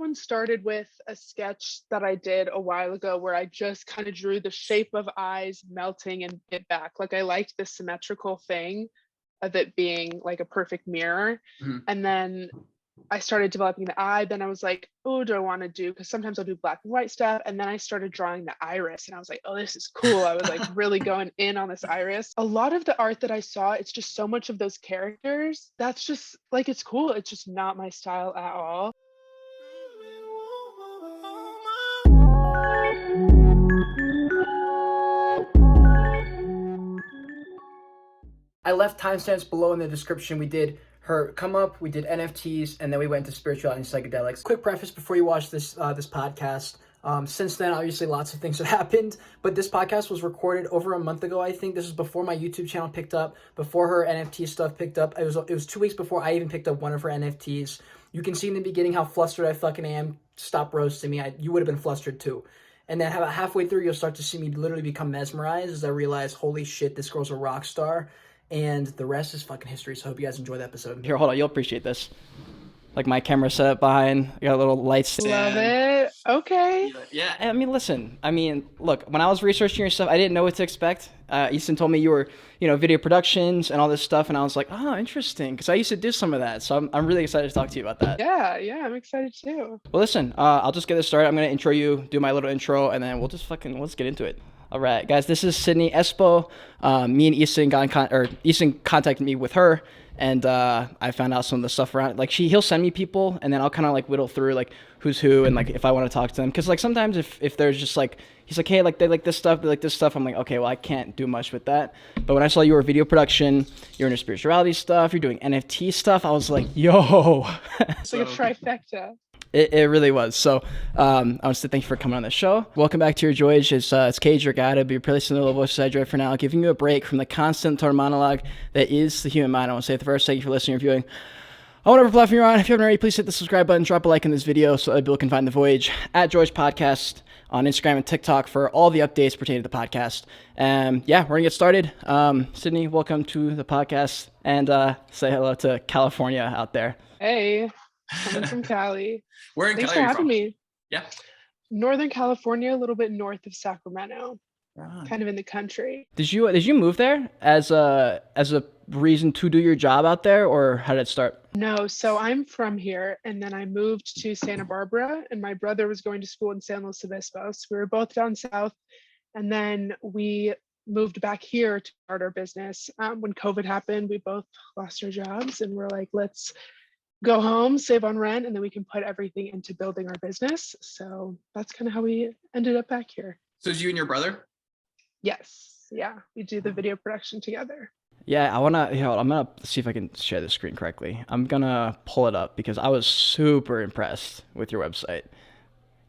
one started with a sketch that I did a while ago where I just kind of drew the shape of eyes melting and it back. Like I liked the symmetrical thing of it being like a perfect mirror. Mhm. And then I started developing the eye. Then I was like, oh, do I want to do, because sometimes I'll do black and white stuff. And then I started drawing the iris and I was like, oh, this is cool. I was like really going in on this iris. A lot of the art that I saw, it's just so much of those characters. That's just like, it's cool. It's just not my style at all. I left timestamps below in the description. We did her come up, we did NFTs, and then we went to spirituality and psychedelics. Quick preface before you watch this podcast. Since then, obviously, lots of things have happened, but this podcast was recorded over a month ago, I think. This was before my YouTube channel picked up, before her NFT stuff picked up. It was 2 weeks before I even picked up one of her NFTs. You can see in the beginning how flustered I fucking am. Stop roasting me. You would have been flustered too. And then about halfway through, you'll start to see me literally become mesmerized as I realize, holy shit, this girl's a rock star. And the rest is fucking history, so I hope you guys enjoy the episode. Here, hold on, you'll appreciate this. Like my camera set up behind, I got a little lights. Love it. Okay. Yeah. I mean, listen, look, when I was researching your stuff, I didn't know what to expect. Easton told me you were, video productions and all this stuff, and I was like, oh, interesting, because I used to do some of that, so I'm really excited to talk to you about that. Yeah, I'm excited too. Well, listen, I'll just get this started. I'm going to intro you, do my little intro, and then let's get into it. All right, guys, this is Sydney Espo. Me and Easton Easton contacted me with her, and I found out some of the stuff around. Like he'll send me people, and then I'll kind of like whittle through like who's who, and like if I want to talk to them, because like sometimes if there's just like he's like, hey, like they like this stuff, they like this stuff. I'm like, okay, well I can't do much with that. But when I saw you were video production, you're into spirituality stuff, you're doing NFT stuff, I was like, yo, it's like a trifecta. It really was. So I want to thank you for coming on the show. Welcome back to your Joyage. It's Cade, your guide. I'll be replacing the little voice I dread for now, giving you a break from the constant total monologue that is the human mind. I want to say at the first, thank you for listening or viewing. On whatever platform you're on, if you haven't already, please hit the subscribe button, drop a like in this video so other people can find the Voyage at Joyage Podcast on Instagram and TikTok for all the updates pertaining to the podcast. Yeah, we're going to get started. Sydney, welcome to the podcast, and say hello to California out there. Hey. Coming from Cali. Where in Thanks Cali for having me. Yeah. Northern California, a little bit north of Sacramento. Right. Kind of in the country. Did you move there as a reason to do your job out there, or how did it start? No, so I'm from here, and then I moved to Santa Barbara, and my brother was going to school in San Luis Obispo. So we were both down south, and then we moved back here to start our business. When COVID happened, we both lost our jobs, and we're like, let's go home, save on rent, and then we can put everything into building our business. So that's kind of how we ended up back here. So it's you and your brother? Yes. Yeah. We do the video production together. Yeah, I'm gonna see if I can share the screen correctly. I'm gonna pull it up because I was super impressed with your website.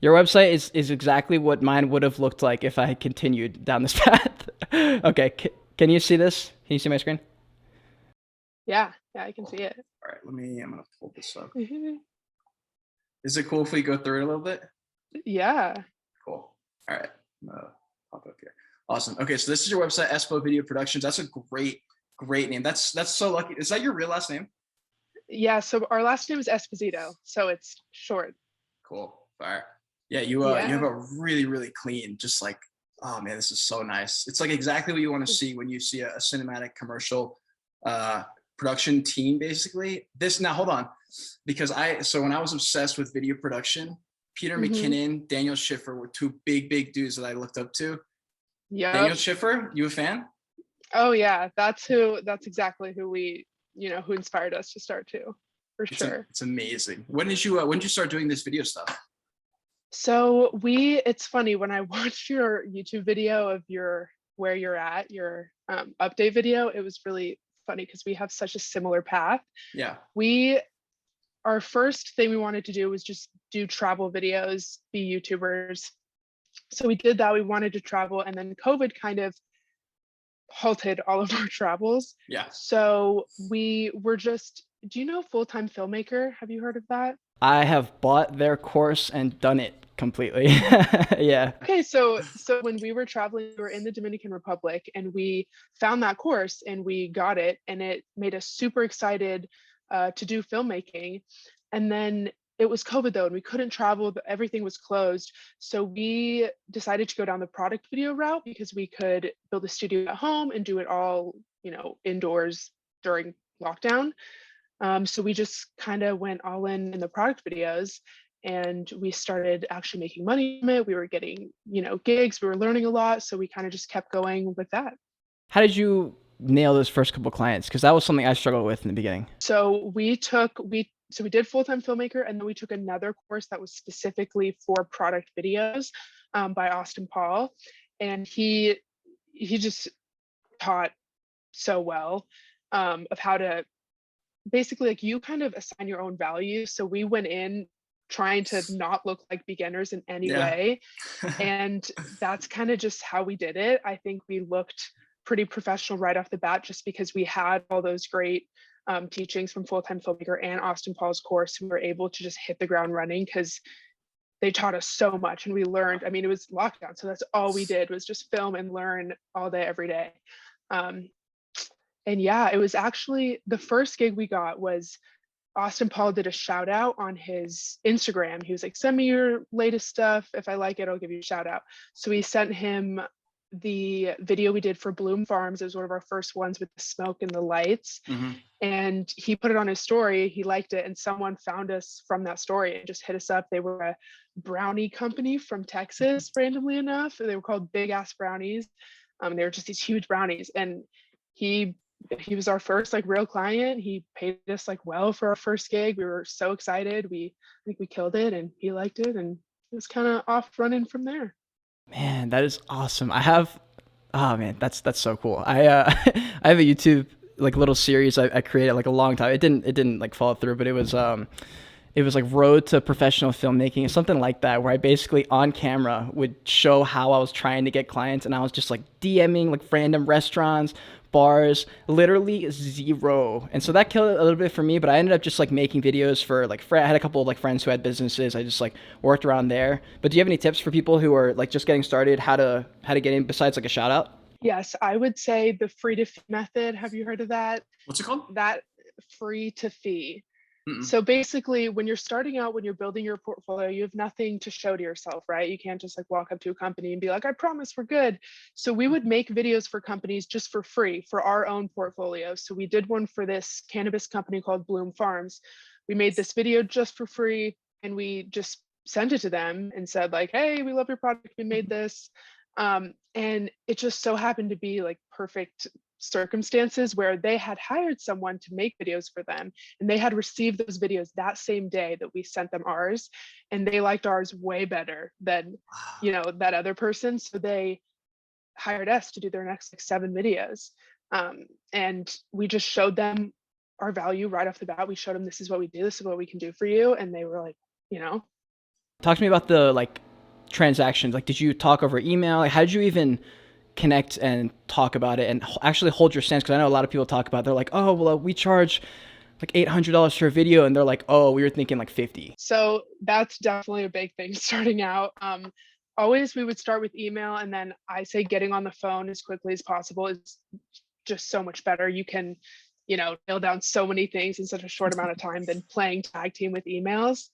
Your website is exactly what mine would have looked like if I had continued down this path. Okay, can you see this? Can you see my screen? Yeah, I can see it. All right, I'm gonna pull this up. Mm-hmm. Is it cool if we go through it a little bit? Yeah. Cool. All right, I'm gonna pop up here. Awesome. Okay, so this is your website, Espo Video Productions. That's a great name. That's so lucky. Is that your real last name? Yeah, so our last name is Esposito, so it's short. Cool. Fire. Yeah, you have a really, really clean, just like, oh man, this is so nice. It's like exactly what you want to see when you see a cinematic commercial production team, basically. Now hold on, because when I was obsessed with video production, Peter McKinnon, Daniel Schiffer were two big dudes that I looked up to. Yeah. Daniel Schiffer, you a fan? Oh yeah, that's exactly who who inspired us to start too, for sure. It's amazing. When did you start doing this video stuff? So it's funny, when I watched your YouTube video of where you're at, your update video, it was really funny because we have such a similar path. Yeah. Our first thing we wanted to do was just do travel videos, be YouTubers. So we did that. We wanted to travel, and then COVID kind of halted all of our travels. Yeah. So we were just, do you know Full-Time Filmmaker? Have you heard of that? I have bought their course and done it completely. Yeah. Okay, so when we were traveling, we were in the Dominican Republic, and we found that course and we got it, and it made us super excited to do filmmaking. And then it was COVID though, and we couldn't travel, everything was closed. So we decided to go down the product video route because we could build a studio at home and do it all, indoors during lockdown. So we just kind of went all in the product videos, and we started actually making money from it. We were getting, gigs, we were learning a lot. So we kind of just kept going with that. How did you nail those first couple clients? Because that was something I struggled with in the beginning. So we did full-time filmmaker, and then we took another course that was specifically for product videos by Austin Paul. And he just taught so well of how to basically, like, you kind of assign your own value. So we went in trying to not look like beginners in any way. And that's kind of just how we did it. I think we looked pretty professional right off the bat, just because we had all those great teachings from Full-Time Filmmaker and Austin Paul's course. We were able to just hit the ground running because they taught us so much, and we learned. I mean, it was lockdown, so that's all we did was just film and learn all day, every day. And yeah, it was actually the first gig we got was Austin Paul did a shout out on his Instagram. He was like, send me your latest stuff. If I like it, I'll give you a shout out. So we sent him the video we did for Bloom Farms. It was one of our first ones with the smoke and the lights. And he put it on his story. He liked it, and someone found us from that story and just hit us up. They were a brownie company from Texas, randomly enough. They were called Big Ass Brownies. They were just these huge brownies, and he was our first like real client. He paid us like well for our first gig. We were so excited. I think we killed it, and he liked it, and it was kind of off running from there. Man, that is awesome. Oh man, that's so cool. I I have a YouTube like little series I created like a long time. It didn't like follow through, but it was like Road to Professional Filmmaking or something like that, where I basically on camera would show how I was trying to get clients, and I was just like DMing like random restaurants, bars, literally zero. And so that killed it a little bit for me, but I ended up just like making videos for like I had a couple of like friends who had businesses. I just like worked around there. But do you have any tips for people who are like just getting started, how to get in besides like a shout out? Yes, I would say the free to fee method. Have you heard of that? What's it called? That free to fee. Mm-mm. So basically, when you're starting out, when you're building your portfolio, you have nothing to show to yourself, right? You can't just like walk up to a company and be like, I promise we're good. So we would make videos for companies just for free for our own portfolio. So we did one for this cannabis company called Bloom Farms. We made this video just for free, and we just sent it to them and said like, hey, we love your product. We made this. And it just so happened to be like perfect circumstances where they had hired someone to make videos for them, and they had received those videos that same day that we sent them ours, and they liked ours way better than that other person. So they hired us to do their next like 7 videos, and we just showed them our value right off the bat. We showed them, this is what we do, this is what we can do for you, and they were like, Talk to me about the like transactions. Like, did you talk over email? Like, how did you even connect and talk about it and actually hold your stance? Because I know a lot of people talk about, they're like, oh, well, we charge like $800 for a video, and they're like, oh, we were thinking like 50. So that's definitely a big thing starting out. Always we would start with email, and then I say getting on the phone as quickly as possible is just so much better. You can nail down so many things in such a short amount of time than playing tag team with emails.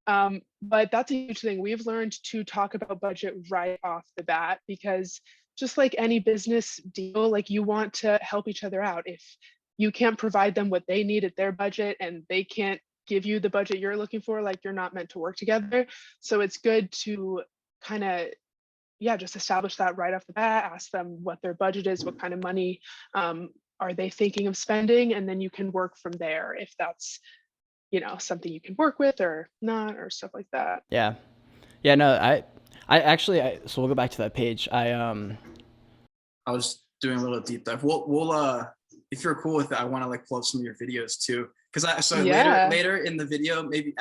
But that's a huge thing. We've learned to talk about budget right off the bat, because just like any business deal, like you want to help each other out. If you can't provide them what they need at their budget, and they can't give you the budget you're looking for, like you're not meant to work together. So it's good to kind of, just establish that right off the bat, ask them what their budget is, what kind of money are they thinking of spending, and then you can work from there if that's something you can work with or not, or stuff like that. No, I actually, so we'll go back to that page. I was doing a little deep dive. We'll if you're cool with it, I want to like pull up some of your videos too, because later in the video, maybe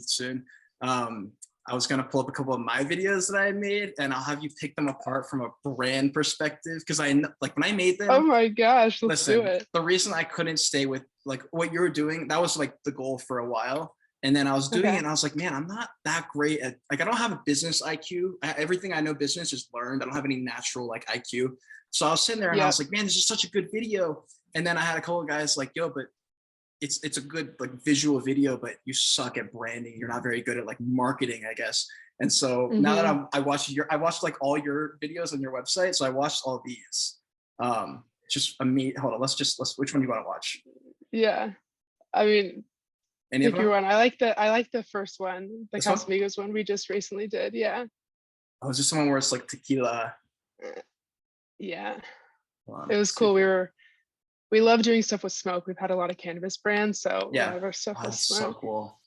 soon, I was gonna pull up a couple of my videos that I made, and I'll have you pick them apart from a brand perspective, because I like when I made them. Oh my gosh, let's do it. The reason I couldn't stay with like what you were doing, that was like the goal for a while. And then I was doing it, and I was like, man, I'm not that great at, like, I don't have a business IQ. Everything I know business is learned. I don't have any natural like IQ. So I was sitting there and I was like, man, this is such a good video. And then I had a couple of guys like, yo, but it's a good like visual video, but you suck at branding. You're not very good at like marketing, I guess. And so now that I watched like all your videos on your website. So I watched all these. Just hold on. Let's which one do you want to watch? Yeah. I mean, pick your one. I like the first one, the Casamigos one we just recently did. Yeah. Oh, is this the one where it's like tequila? Yeah. It was cool. We love doing stuff with smoke. We've had a lot of cannabis brands, so a lot of our stuff with smoke. So cool.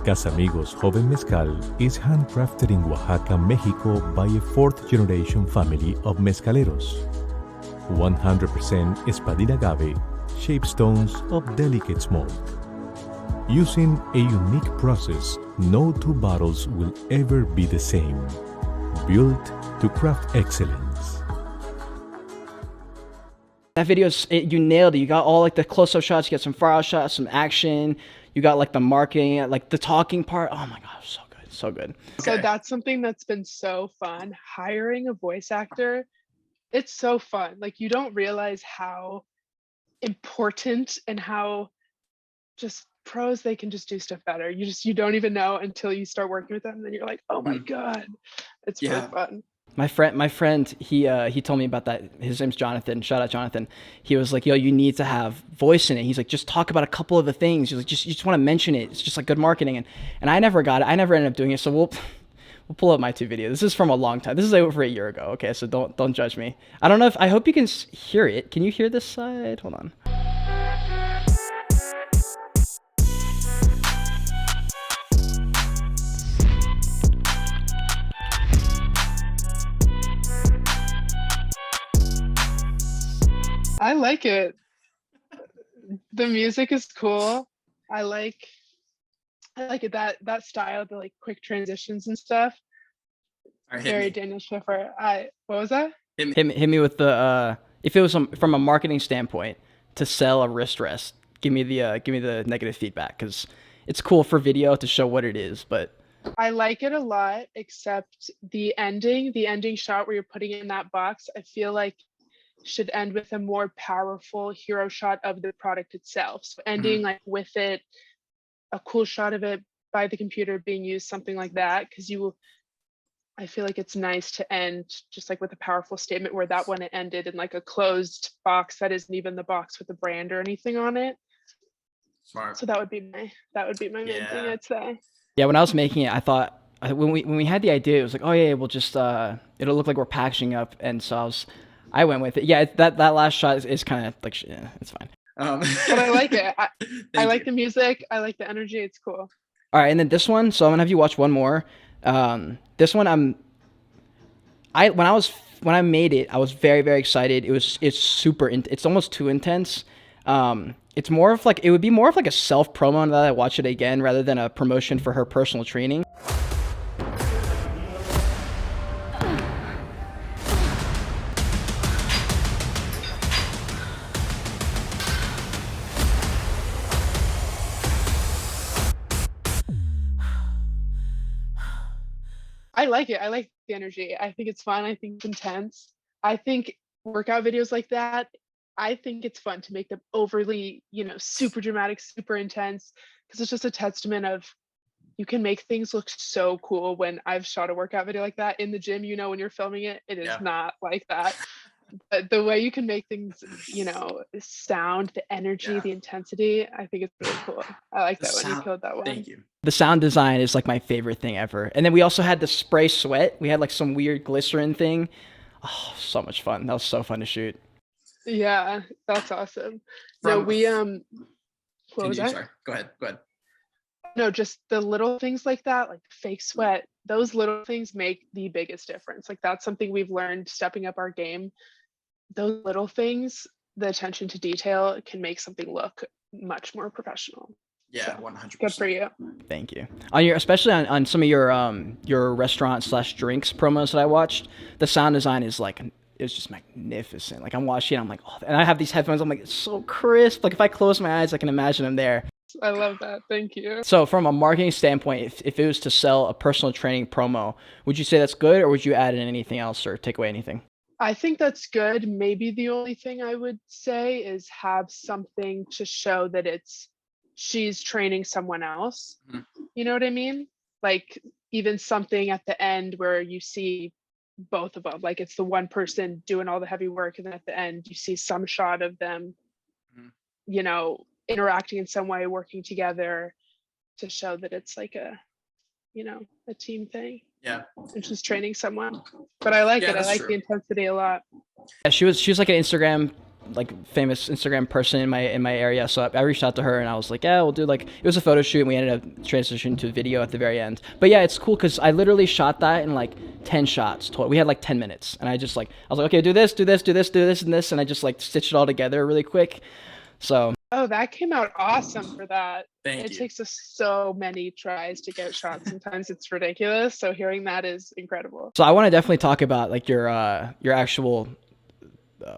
Casamigos Joven Mezcal is handcrafted in Oaxaca, Mexico by a fourth-generation family of mezcaleros. 100% Espadilla agave, shaped stones of delicate smoke. Using a unique process, no two bottles will ever be the same. Built to craft excellence. That video, you nailed it. You got all like the close-up shots, you got some far-out shots, some action. You got like the marketing, like the talking part. Oh my gosh, so good, so good. Okay. So that's something that's been so fun. Hiring a voice actor, it's so fun. Like you don't realize how important and how just pros they can just do stuff better. You don't even know until you start working with them, and then you're like, oh my god, it's really fun. My friend, he told me about that. His name's Jonathan. Shout out Jonathan. He was like, yo, you need to have voice in it. He's like, just talk about a couple of the things. He's like, you just want to mention it. It's just like good marketing. And I never got it. I never ended up doing it. So we'll pull up my 2 videos. This is from a long time. This is like over a year ago. Okay, so don't judge me. I don't know I hope you can hear it. Can you hear this side? Hold on. I like it. The music is cool. I like it, that style, the like quick transitions and stuff. Very Daniel Schiffer. What was that? Hit me with the if it was from a marketing standpoint to sell a wrist rest, give me the negative feedback, because it's cool for video to show what it is, but I like it a lot, except the ending shot where you're putting it in that box, I feel like should end with a more powerful hero shot of the product itself. So ending like with it, a cool shot of it by the computer being used, something like that, because I feel like it's nice to end just like with a powerful statement, where that one it ended in like a closed box that isn't even the box with the brand or anything on it. Smart. So that would be my main thing, I'd say. Yeah, when I was making it, I thought when we had the idea, it was like, oh yeah, we'll just it'll look like we're packaging up, and so I went with it. Yeah, that last shot is kind of like, yeah, it's fine. But I like it. I like the music. I like the energy. It's cool. All right, and then this one. So I'm gonna have you watch one more. This one, when I made it, I was very, very excited. It's super. It's almost too intense. It's more of like, it would be more of like a self promo now that I watch it again, rather than a promotion for her personal training. I like it. I like the energy. I think it's fun. I think it's intense. I think workout videos like that, I think it's fun to make them overly, super dramatic, super intense, because it's just a testament of you can make things look so cool. When I've shot a workout video like that in the gym, when you're filming it, it is not like that. But the way you can make things, sound, the energy, the intensity, I think it's really cool. I like that when you killed that one. Thank you. The sound design is like my favorite thing ever. And then we also had the spray sweat. We had like some weird glycerin thing. Oh, so much fun. That was so fun to shoot. Yeah, that's awesome. What was that? Sorry. Go ahead. No, just the little things like that, like fake sweat, those little things make the biggest difference. Like that's something we've learned stepping up our game. Those little things, the attention to detail, can make something look much more professional. Yeah, so, 100%. Good for you. Thank you. Especially on some of your restaurant/drinks promos that I watched, the sound design is like, it's just magnificent. Like I'm watching, I'm like, oh, and I have these headphones, I'm like, it's so crisp. Like if I close my eyes, I can imagine them there. I love that. Thank you. So from a marketing standpoint, if it was to sell a personal training promo, would you say that's good, or would you add in anything else or take away anything? I think that's good. Maybe the only thing I would say is have something to show that she's training someone else. You know what I mean? Like even something at the end where you see both of them, like it's the one person doing all the heavy work, and then at the end you see some shot of them, you know, interacting in some way, working together to show that it's like a, you know, a team thing. Yeah. And she's training someone. But I like it. I like the intensity a lot. Yeah, she was like an Instagram, like famous Instagram person in my area. So I reached out to her and I was like, yeah, we'll do like, it was a photo shoot and we ended up transitioning to a video at the very end. But yeah, it's cool because I literally shot that in like 10 shots total. We had like 10 minutes and I was like, okay, do this, and this. And I just like stitched it all together really quick. So. Oh, that came out awesome for that. Thank you. It takes us so many tries to get shots. Sometimes it's ridiculous. So hearing that is incredible. So I want to definitely talk about like your actual,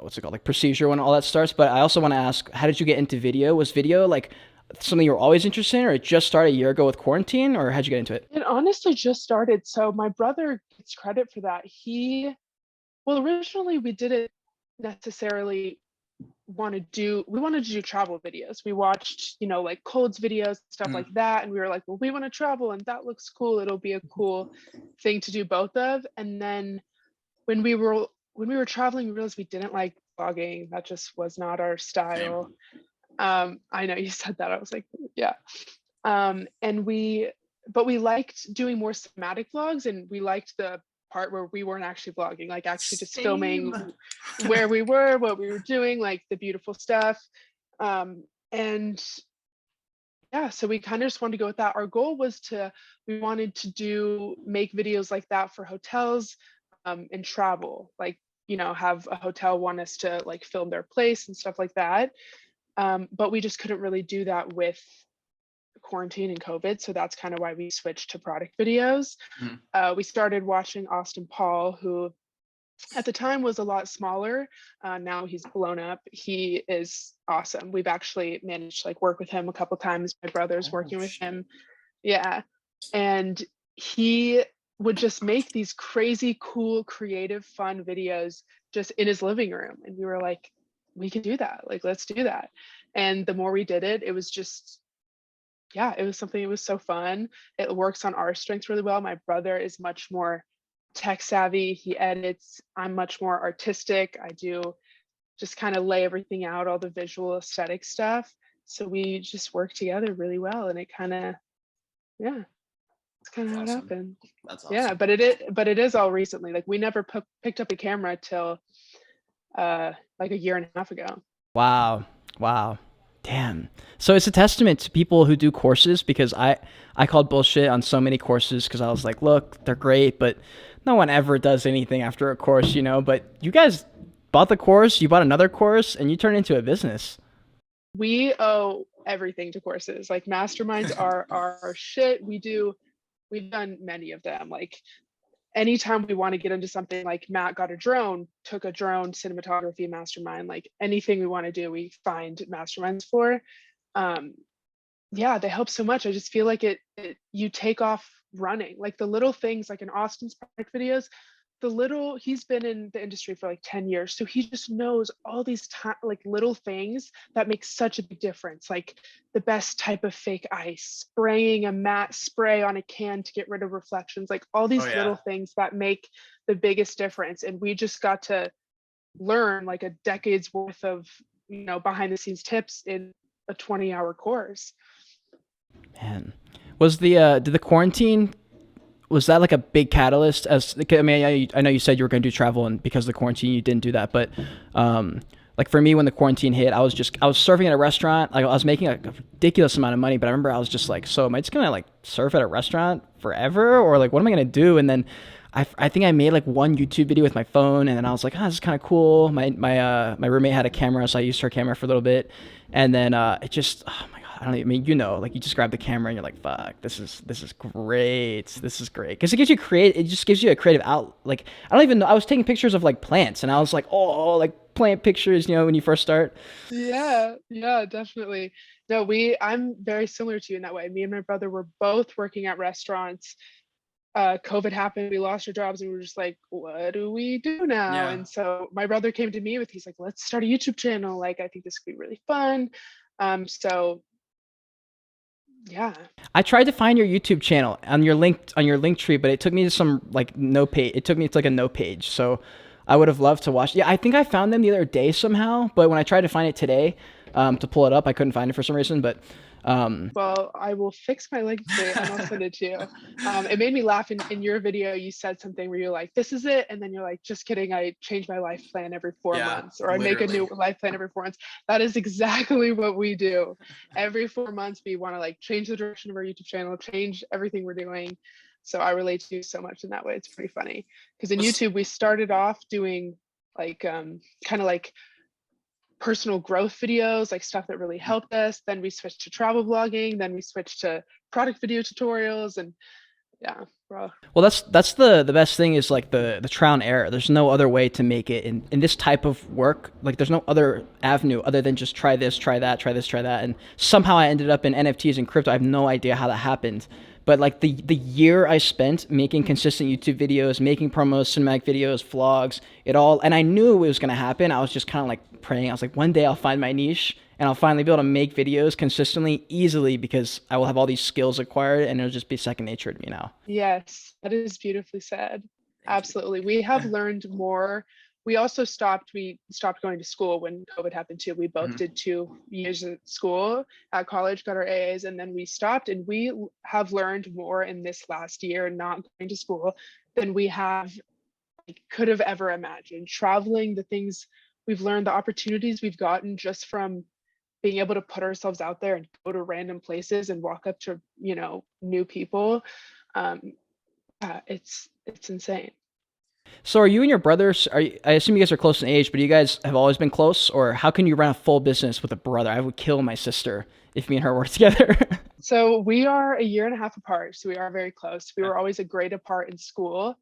what's it called, like procedure when all that starts. But I also want to ask, how did you get into video? Was video like something you were always interested in, or it just started a year ago with quarantine, or how'd you get into it? It honestly just started. So my brother gets credit for that. Well, originally we didn't necessarily wanted to do travel videos. We watched, you know, like Cold's videos, stuff like that. And we were like, well, we want to travel and that looks cool. It'll be a cool thing to do both of. And then when we were traveling, we realized we didn't like vlogging. That just was not our style. I know you said that. I was like, yeah. But we liked doing more cinematic vlogs, and we liked the part where we weren't actually vlogging, like actually just filming where we were, what we were doing, like the beautiful stuff. And yeah, so we kind of just wanted to go with that. Our goal was we wanted to make videos like that for hotels and travel, like, you know, have a hotel want us to like film their place and stuff like that. But we just couldn't really do that with quarantine and COVID. So that's kind of why we switched to product videos. We started watching Austin Paul, who at the time was a lot smaller. Now he's blown up. He is awesome. We've actually managed to like work with him a couple times. My brother's working with him. Yeah. And he would just make these crazy, cool, creative, fun videos just in his living room. And we were like, we can do that. Like, let's do that. And the more we did it, it was just, yeah, it was something, it was so fun. It works on our strengths really well. My brother is much more tech savvy. He edits. I'm much more artistic. I do just kind of lay everything out, all the visual aesthetic stuff. So we just work together really well. And it kind of, yeah, it's kind of how it happened. That's awesome. Yeah, but it is all recently. Like we never picked up a camera till like a year and a half ago. Wow. Damn. So it's a testament to people who do courses, because I called bullshit on so many courses because I was like, look, they're great, but no one ever does anything after a course, you know. But you guys bought the course, you bought another course, and you turned it into a business. We owe everything to courses. Like masterminds are our shit. We've done many of them. Like anytime we want to get into something, like Matt got a drone, took a drone cinematography mastermind, like anything we want to do, we find masterminds for. Yeah, they help so much. I just feel like you take off running, like the little things, like in Austin's product videos, he's been in the industry for like 10 years. So he just knows all these like little things that make such a big difference. Like the best type of fake ice, spraying a matte spray on a can to get rid of reflections, like all these little things that make the biggest difference. And we just got to learn like a decade's worth of, you know, behind the scenes tips in a 20-hour course. Man, was did the quarantine, was that like a big catalyst? I mean, I know you said you were going to do travel, and because of the quarantine you didn't do that, but like for me, when the quarantine hit, I was surfing at a restaurant. Like I was making a ridiculous amount of money, but I remember I was just like, so am I just gonna like surf at a restaurant forever, or like what am I gonna do? And then I think I made like one YouTube video with my phone, and then I was like, this is kind of cool. My roommate had a camera, so I used her camera for a little bit, and then it just, oh my God, you know, like you just grab the camera and you're like, fuck, this is great. This is great. Cause it just gives you a creative out. Like, I don't even know. I was taking pictures of like plants, and I was like, oh, like plant pictures, you know, when you first start. Yeah, definitely. No, I'm very similar to you in that way. Me and my brother were both working at restaurants. COVID happened, we lost our jobs, and we were just like, what do we do now? Yeah. And so my brother came to me he's like, let's start a YouTube channel. Like, I think this could be really fun. So yeah. I tried to find your YouTube channel on your link tree, but it took me to some like no page. It took me to like a no page. So I would have loved to watch. Yeah, I think I found them the other day somehow, but when I tried to find it today to pull it up, I couldn't find it for some reason. But well, I will fix my link tree and I'll send it to you. It made me laugh in your video. You said something where you're like, this is it. And then you're like, just kidding. I change my life plan every 4 months, or I make a new life plan every 4 months. That is exactly what we do. Every 4 months, we want to like change the direction of our YouTube channel, change everything we're doing. So I relate to you so much in that way. It's pretty funny because in YouTube, we started off doing like kind of like personal growth videos, like stuff that really helped us. Then we switched to travel vlogging. Then we switched to product video tutorials, and yeah, bro. Well, that's the best thing is like the trial and error. There's no other way to make it in this type of work. Like there's no other avenue other than just try this, try that, try this, try that. And somehow I ended up in NFTs and crypto. I have no idea how that happened. But like the year I spent making consistent YouTube videos, making promos, cinematic videos, vlogs, it all, and I knew it was going to happen. I was just kind of like praying. I was like, one day I'll find my niche and I'll finally be able to make videos consistently, easily, because I will have all these skills acquired and it'll just be second nature to me now. Yes, that is beautifully said. Absolutely. We have learned more. We also stopped going to school when COVID happened too. We both did 2 years at school, at college, got our AAs, and then we stopped. And we have learned more in this last year, not going to school, than we could have ever imagined. Traveling, the things we've learned, the opportunities we've gotten just from being able to put ourselves out there and go to random places and walk up to, new people. It's insane. So are you and your brothers, I assume you guys are close in age, but you guys have always been close? Or how can you run a full business with a brother? I would kill my sister if me and her worked together. So we are a year and a half apart. So we are very close. We were always a grade apart in school.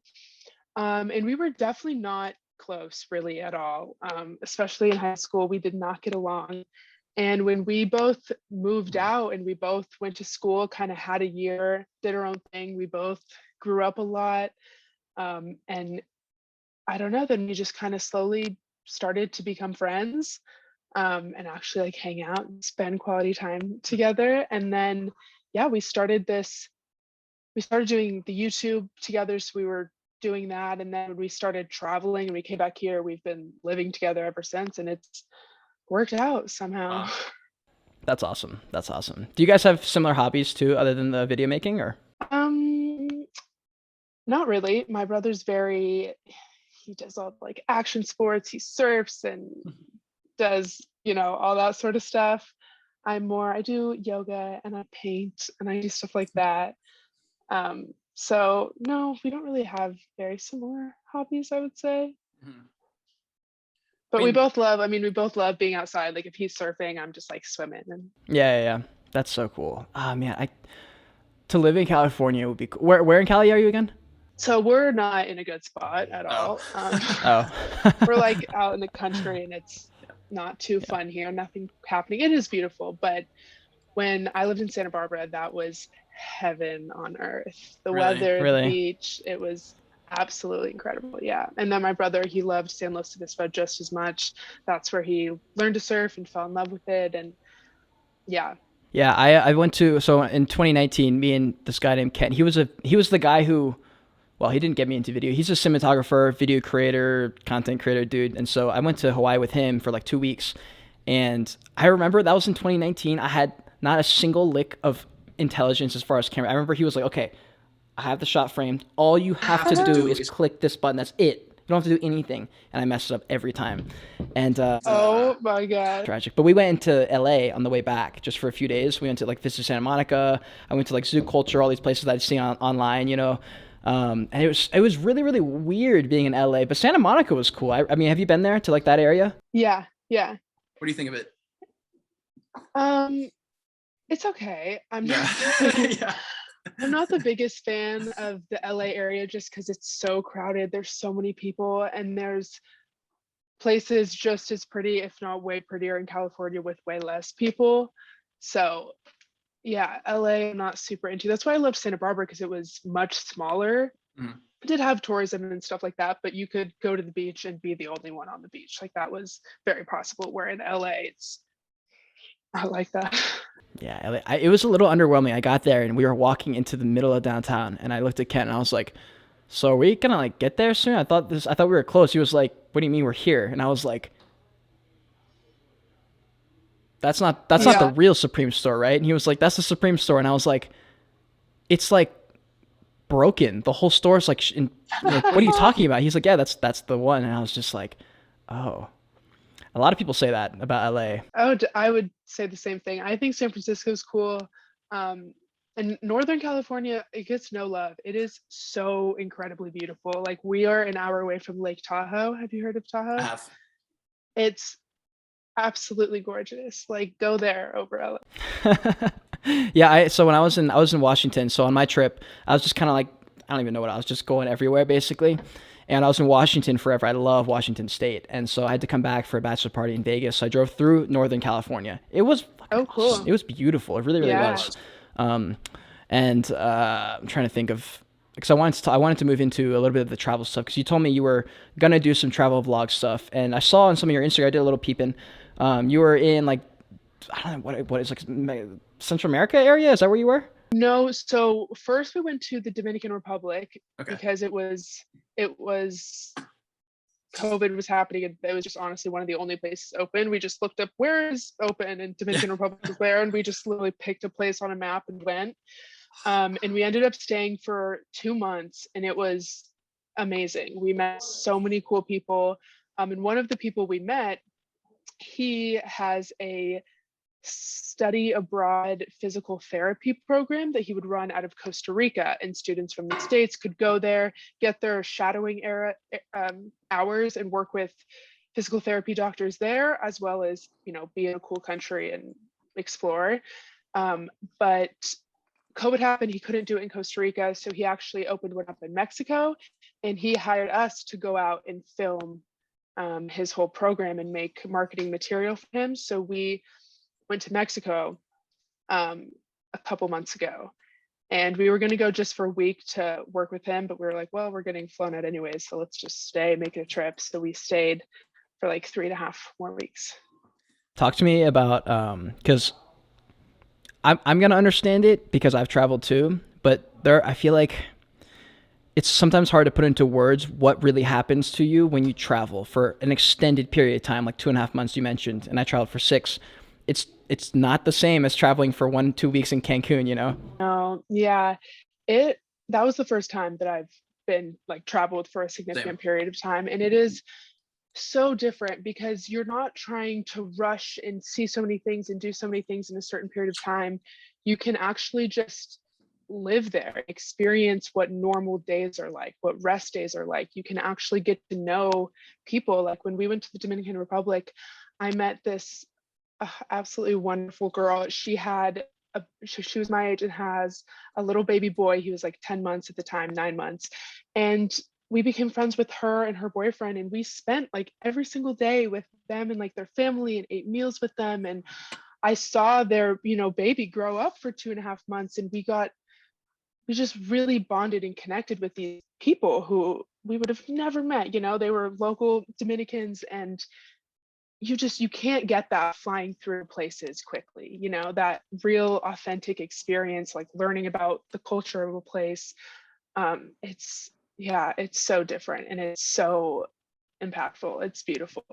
And we were definitely not close really at all. Especially in high school, we did not get along. And when we both moved out and we both went to school, kind of had a year, did our own thing, we both grew up a lot. And I don't know, then we just kind of slowly started to become friends, and actually like hang out and spend quality time together. And then, yeah, we started doing the YouTube together. So we were doing that. And then we started traveling and we came back here. We've been living together ever since, and it's worked out somehow. Wow. That's awesome. That's awesome. Do you guys have similar hobbies too, other than the video making, or? Not really. My brother's he does all like action sports. He surfs and does, all that sort of stuff. I do yoga and I paint and I do stuff like that. So no, we don't really have very similar hobbies, I would say. But we both love being outside. Like if he's surfing, I'm just like swimming. And Yeah. That's so cool. Man, to live in California would be cool. Where in Cali are you again? So we're not in a good spot at all. We're like out in the country and it's not too fun here. Nothing happening. It is beautiful, but when I lived in Santa Barbara, that was heaven on earth. The weather, the beach, it was absolutely incredible. Yeah. And then my brother, he loved San Luis Obispo just as much. That's where he learned to surf and fell in love with it. And yeah. Yeah, I went to, so in 2019, me and this guy named Ken, he was the guy who, well, he didn't get me into video. He's a cinematographer, video creator, content creator dude. And so I went to Hawaii with him for like 2 weeks. And I remember that was in 2019. I had not a single lick of intelligence as far as camera. I remember he was like, okay, I have the shot framed. All you have to do is click this button. That's it. You don't have to do anything. And I messed it up every time. And oh my God. Tragic. But we went into LA on the way back just for a few days. We went to like visit Santa Monica. I went to like Zoo Culture, all these places that I'd seen online, and it was really, really weird being in LA, but Santa Monica was cool. I mean, have you been there to like that area? Yeah. What do you think of it? It's okay. I'm not the biggest fan of the LA area just because it's so crowded. There's so many people, and there's places just as pretty, if not way prettier, in California with way less people. So Yeah, LA, I'm not super into. That's why I loved Santa Barbara, because it was much smaller. Mhm. It did have tourism and stuff like that, but you could go to the beach and be the only one on the beach. Like that was very possible. Where in LA, it's not like that. Yeah, it was a little underwhelming. I got there and we were walking into the middle of downtown, and I looked at Kent and I was like, "So are we gonna like get there soon? I thought we were close." He was like, "What do you mean we're here?" And I was like, "That's not the Yeah. real Supreme store, right?" And he was like, "That's the Supreme store." And I was like, "It's like broken. The whole store's like, like, what are you talking about?" He's like, "Yeah, that's the one." And I was just like, "Oh." A lot of people say that about LA. I would say the same thing. I think San Francisco's cool. And Northern California, it gets no love. It is so incredibly beautiful. Like we are an hour away from Lake Tahoe. Have you heard of I Tahoe? have. It's absolutely gorgeous. Like go there over LA. Yeah, so when I was in Washington, so on my trip, I was just kind of like, I don't even know what, I was just going everywhere basically. And I was in Washington forever. I love Washington State. And so I had to come back for a bachelor party in Vegas. So I drove through Northern California. It was Oh, cool. it was beautiful. It really, really Yeah. was. And I'm trying to think of, because I wanted to move into a little bit of the travel stuff, because you told me you were gonna do some travel vlog stuff, and I saw on some of your Instagram, I did a little peeping. You were in like, I don't know what is like Central America area. Is that where you were? No, so first we went to the Dominican Republic Okay. because it was COVID was happening, and it was just honestly one of the only places open. We just looked up where is open, and Dominican Republic was there, and we just literally picked a place on a map and went. And we ended up staying for 2 months, and it was amazing. We met so many cool people. And one of the people we met, he has a study abroad physical therapy program that he would run out of Costa Rica, and students from the States could go there, get their shadowing hours, and work with physical therapy doctors there, as well as, be in a cool country and explore. But COVID happened, he couldn't do it in Costa Rica, so he actually opened one up in Mexico, and he hired us to go out and film his whole program and make marketing material for him. So we went to Mexico a couple months ago, and we were going to go just for a week to work with him, but we were like, well, we're getting flown out anyways, so let's just stay, make it a trip. So we stayed for like 3.5 more weeks. Talk to me about, because I'm gonna understand it because I've traveled too, but I feel like it's sometimes hard to put into words what really happens to you when you travel for an extended period of time, like 2.5 months you mentioned, and I traveled for 6. It's not the same as traveling for 1-2 weeks in Cancun, No, yeah, that was the first time that I've been like traveled for a significant period of time, and it is so different because you're not trying to rush and see so many things and do so many things in a certain period of time. You can actually just live there, experience what normal days are like, what rest days are like. You can actually get to know people. Like when we went to the Dominican Republic, I met this absolutely wonderful girl. She was my age and has a little baby boy. He was like 10 months at the time, 9 months. And we became friends with her and her boyfriend, and we spent like every single day with them and like their family and ate meals with them. And I saw their, baby grow up for 2.5 months, and we just really bonded and connected with these people who we would have never met. They were local Dominicans, and you can't get that flying through places quickly, that real authentic experience, like learning about the culture of a place. It's so different, and it's so impactful. It's beautiful.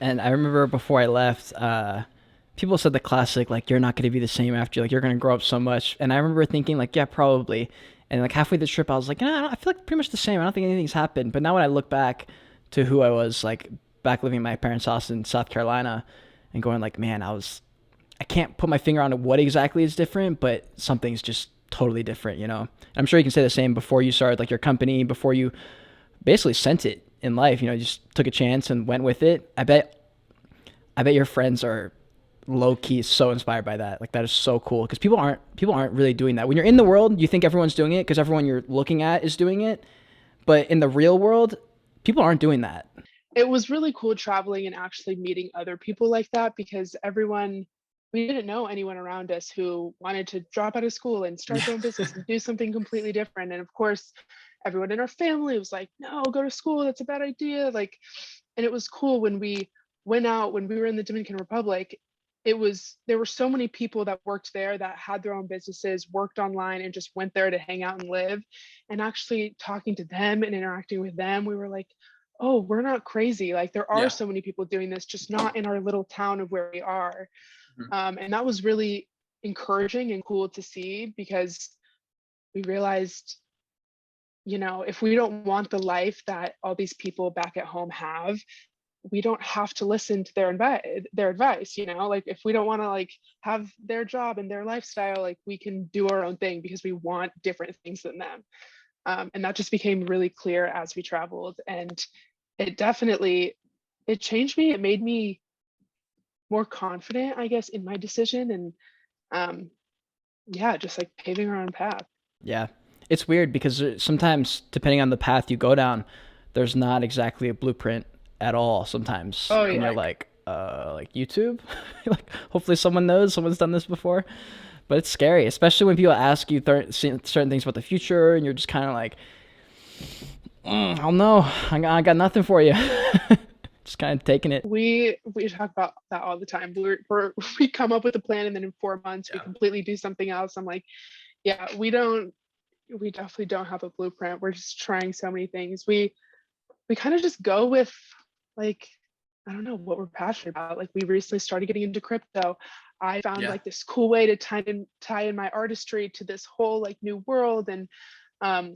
And I remember before I left, people said the classic, like, you're not going to be the same after, like, you're going to grow up so much. And I remember thinking, like, yeah, probably. And like halfway through the trip, I was like, I feel like pretty much the same. I don't think anything's happened. But now when I look back to who I was, like, back living in my parents' house in South Carolina, and going like, man, I can't put my finger on what exactly is different, but something's just totally different, And I'm sure you can say the same before you started like your company, before you basically sent it in life, you just took a chance and went with it. I bet your friends are low key so inspired by that. Like that is so cool, because people aren't really doing that. When you're in the world, you think everyone's doing it because everyone you're looking at is doing it, but in the real world, people aren't doing that. It was really cool traveling and actually meeting other people like that, because everyone we didn't know anyone around us who wanted to drop out of school and start their own business and do something completely different. And of course, everyone in our family was like, no, go to school, that's a bad idea. Like, and it was cool when we went out, when we were in the Dominican Republic, there were so many people that worked there that had their own businesses, worked online, and just went there to hang out and live. And actually talking to them and interacting with them, we were like, oh, we're not crazy. Like, there are so many people doing this, just not in our little town of where we are. And that was really encouraging and cool to see, because we realized, you know, if we don't want the life that all these people back at home have, we don't have to listen to their advice, you know, like if we don't want to like have their job and their lifestyle, like we can do our own thing because we want different things than them. And that just became really clear as we traveled. And it definitely, it changed me. It made me more confident, I guess, in my decision. And yeah, just like paving our own path. Yeah. It's weird because sometimes depending on the path you go down, there's not exactly a blueprint at all sometimes. Oh, and yeah. you're like YouTube? Like, hopefully someone knows, someone's done this before. But it's scary, especially when people ask you certain things about the future, and you're just kind of like, I don't know, I got nothing for you. Just kind of taking it. We talk about that all the time. We come up with a plan, and then in 4 months we completely do something else. I'm like, yeah, we definitely don't have a blueprint. We're just trying so many things. We kind of just go with, like, I don't know what we're passionate about. Like, we recently started getting into crypto. I found like this cool way to tie in my artistry to this whole like new world, and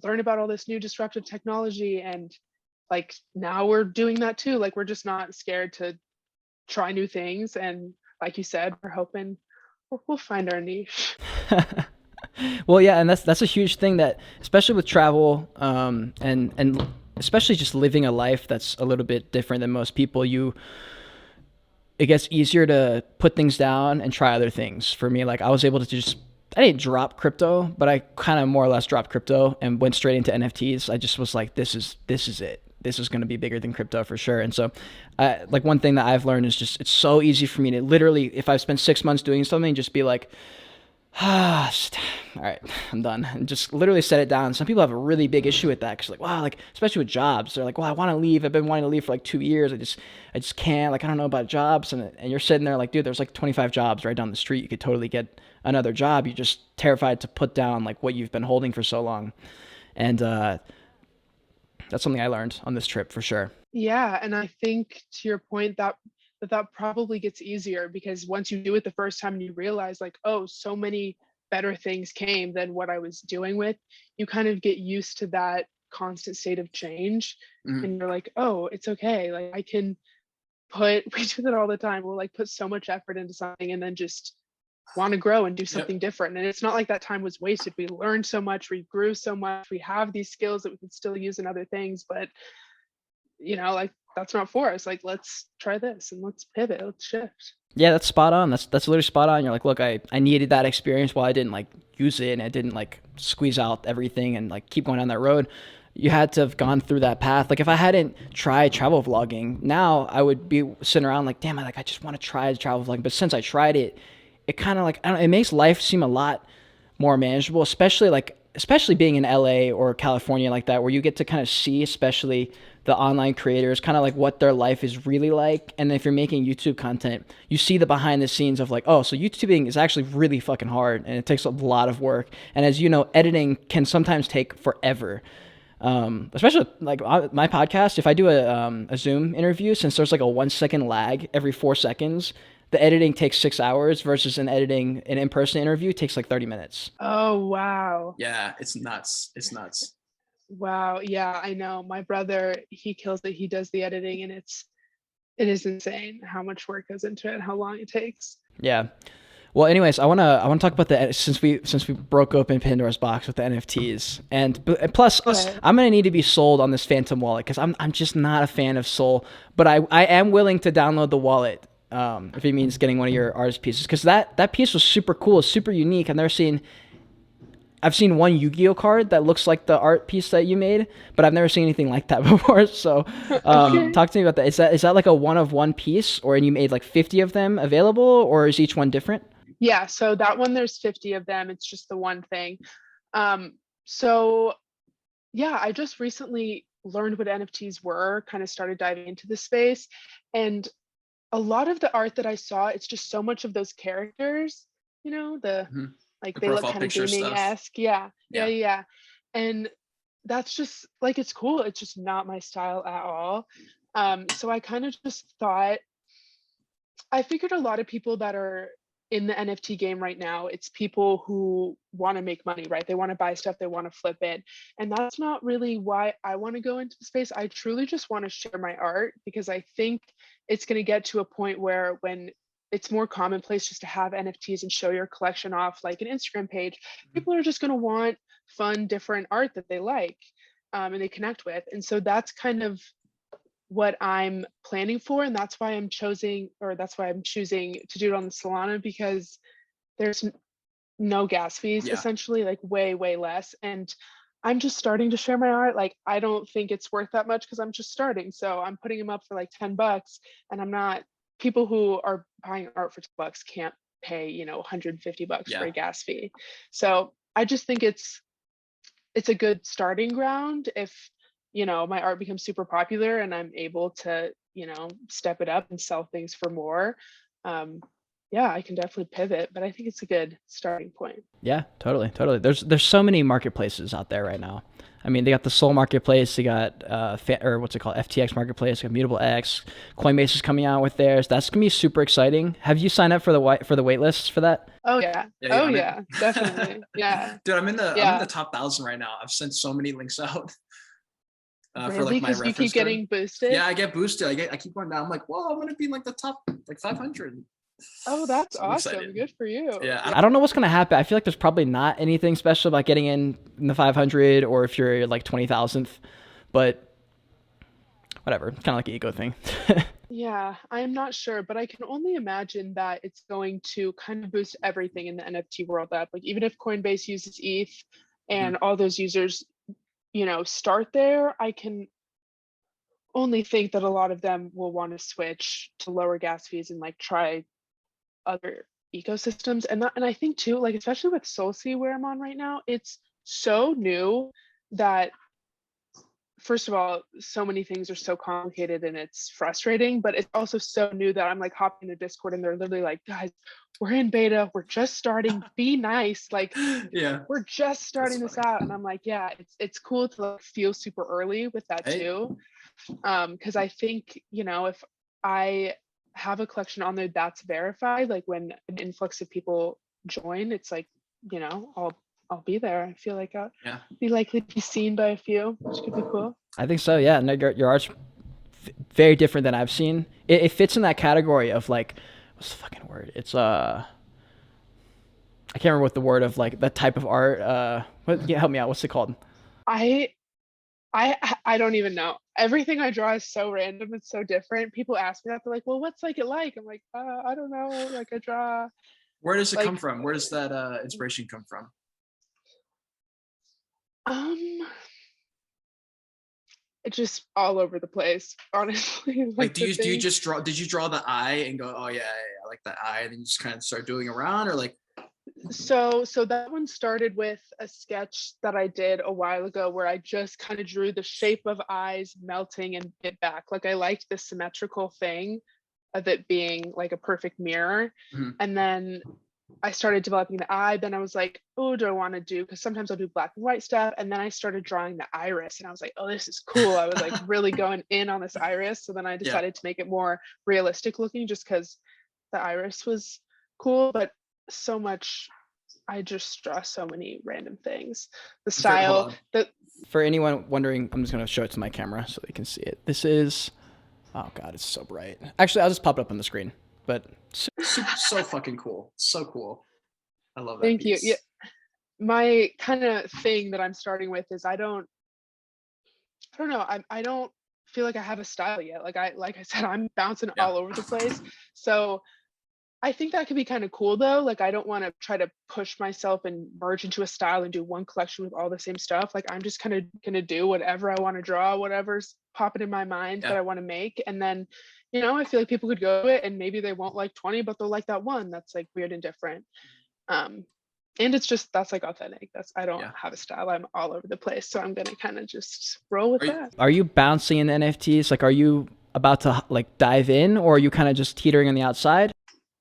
learn about all this new disruptive technology. And like now we're doing that too. Like, we're just not scared to try new things. And like you said, we're hoping we'll find our niche. Well, yeah, and that's a huge thing, that especially with travel, and especially just living a life that's a little bit different than most people, it gets easier to put things down and try other things. For me, like, I was able to I didn't drop crypto, but I kind of more or less dropped crypto and went straight into NFTs. I just was like, this is it. This is going to be bigger than crypto for sure. And so, like, one thing that I've learned is just, it's so easy for me to literally, if I've spent 6 months doing something, just be like, all right, I'm done, and just literally set it down. Some people have a really big issue with that, because like, wow, like, especially with jobs, they're like, well, I want to leave. I've been wanting to leave for like 2 years. I just can't. Like, I don't know about jobs, and you're sitting there like, dude, there's like 25 jobs right down the street. You could totally get another job. You're just terrified to put down like what you've been holding for so long, and that's something I learned on this trip for sure. Yeah, and I think to your point, that probably gets easier, because once you do it the first time and you realize like, oh, so many better things came than what I was doing with, you kind of get used to that constant state of change. And you're like, oh, it's okay. Like, I can we do that all the time. We'll like put so much effort into something and then just want to grow and do something different. And it's not like that time was wasted. We learned so much, we grew so much, we have these skills that we can still use in other things, but you know, like, that's not for us. Like, let's try this and let's pivot, let's shift. Yeah, that's spot on. That's literally spot on. You're like, look, I needed that experience while I didn't like use it, and I didn't like squeeze out everything and like keep going down that road. You had to have gone through that path. Like, if I hadn't tried travel vlogging, now I would be sitting around like, damn, I just want to try travel vlogging. But since I tried it, it kind of like, I don't know, it makes life seem a lot more manageable, especially being in LA or California like that, where you get to kind of see, especially the online creators, kind of like what their life is really like. And then if you're making YouTube content, you see the behind the scenes of like, oh, so YouTubing is actually really fucking hard, and it takes a lot of work. And as you know, editing can sometimes take forever. Especially like my podcast, if I do a Zoom interview, since there's like a 1 second lag every 4 seconds, the editing takes 6 hours versus an in-person interview takes like 30 minutes. Oh, wow. Yeah, it's nuts. It's nuts. Wow. Yeah, I know. My brother, he kills it. He does the editing, and it is insane how much work goes into it, how long it takes. Yeah. Well, anyways, I want to talk about since we broke open Pandora's box with the NFTs, and plus I'm going to need to be sold on this Phantom wallet, because I'm just not a fan of Sol, but I am willing to download the wallet. If it means getting one of your artist pieces, because that piece was super cool, super unique. I've never seen I've seen one Yu-Gi-Oh card that looks like the art piece that you made, but I've never seen anything like that before. So Okay. talk to me about that. Is that like a one of one piece, or and you made like 50 of them available, or is each one different? Yeah, so that one, there's 50 of them. It's just the one thing. So yeah, I just recently learned what NFTs were, kind of started diving into the space. And a lot of the art that I saw, it's just so much of those characters, Mhm. like The they look profile kind of picture stuff. gaming-esque. Yeah, yeah, Yeah. yeah. And that's just like, it's cool. It's just not my style at all. So I kind of just thought, I figured a lot of people that are in the NFT game right now, it's people who want to make money, right? They want to buy stuff, they want to flip it. And that's not really why I want to go into the space. I truly just want to share my art because I think it's going to get to a point where when it's more commonplace just to have NFTs and show your collection off like an Instagram page, Mhm. people are just going to want fun, different art that they like and they connect with. And so that's kind of what I'm planning for, and that's why I'm choosing to do it on the Solana because there's no gas fees Yeah. essentially, like way, way less. And I'm just starting to share my art. Like I don't think it's worth that much because I'm just starting. So I'm putting them up for like $10 and I'm not people who are buying art for $10 can't pay, $150 for Yeah. a gas fee. So I just think it's a good starting ground if my art becomes super popular and I'm able to step it up and sell things for more. Yeah, I can definitely pivot, but I think it's a good starting point. Yeah, totally, totally. There's so many marketplaces out there right now. I mean, they got the Soul Marketplace, they got or what's it called, FTX Marketplace, they got Mutable X, Coinbase is coming out with theirs. That's gonna be super exciting. Have you signed up for the wait lists for that? Oh yeah, Yeah, yeah, oh I'm in. yeah, definitely. Yeah, Dude, I'm in the yeah. top 1,000 right now. I've sent so many links out for Really, like my because you reference keep code. getting boosted. Yeah, I get boosted. I keep going down. I'm like, well, I want to be in like the top like 500. Oh, that's So I'm awesome, excited. good for you. Yeah, I don't know what's gonna happen. I feel like there's probably not anything special about getting in the 500, or if you're like 20,000th, but whatever. It's kind of like an ego thing. Yeah, I'm not sure, but I can only imagine that it's going to kind of boost everything in the NFT world up. Like even if Coinbase uses ETH Mhm. and all those users, start there, I can only think that a lot of them will want to switch to lower gas fees and like try other ecosystems. And I think too, like especially with SolSea where I'm on right now, it's so new that first of all, so many things are so complicated and it's frustrating, but it's also so new that I'm like hopping into Discord and they're literally like, guys, we're in beta, we're just starting, be nice. Like Yeah, we're just that's starting this funny. out. And I'm like, yeah, it's cool to like feel super early with that Hey, too. Because I think, if I have a collection on there that's verified, like when an influx of people join, it's like, I'll be there. I feel like I'll yeah. be likely to be seen by a few, which could be cool. I think so. Yeah. No, your art's very different than I've seen. It fits in that category of like, what's the fucking word? It's I can't remember what the word of like that type of art. Yeah, help me out. What's it called? I I don't even know. Everything I draw is so random. It's so different. People ask me that. They're like, "Well, what's like it like?" I'm like, I don't know. Like I draw Where does it come like from? Where does that inspiration come from? um it's just all over the place, honestly. Like, Like the do you thing. just draw? Did you draw the eye and go, oh yeah, yeah, I like that eye, and then you just kind of start doing around, or like, So that one started with a sketch that I did a while ago where I just kind of drew the shape of eyes melting and bit back. Like I liked the symmetrical thing of it being like a perfect mirror. mhm, And then I started developing the eye. Then I was like, oh, do I want to do? Because sometimes I'll do black and white stuff. And then I started drawing the iris, and I was like, oh, this is cool. I was like really going in on this iris. So then I yeah, decided to make it more realistic looking, just because the iris was cool. But so much, I just draw so many random things. The hold style, on. the For anyone wondering, I'm just gonna show it to my camera so they can see it. This is, oh god, it's so bright. Actually, I'll just pop it up on the screen. But So fucking cool. So cool. I love that thank you. Yeah, piece. my kind of thing that I'm starting with is I don't know. I don't feel like I have a style yet. Like I said, I'm bouncing Yeah. all over the place. So I think that could be kind of cool though. Like I don't want to try to push myself and merge into a style and do one collection with all the same stuff. Like I'm just kind of gonna do whatever I want to draw, whatever's popping in my mind that I want to make. And then, I feel like people could go to it and maybe they won't like 20, but they'll like that one that's like weird and different. And it's just, that's like authentic. I don't have a style. I'm all over the place. So I'm going to kind of just roll with that. Are you bouncing in NFTs? Like, are you about to like dive in, or are you kind of just teetering on the outside?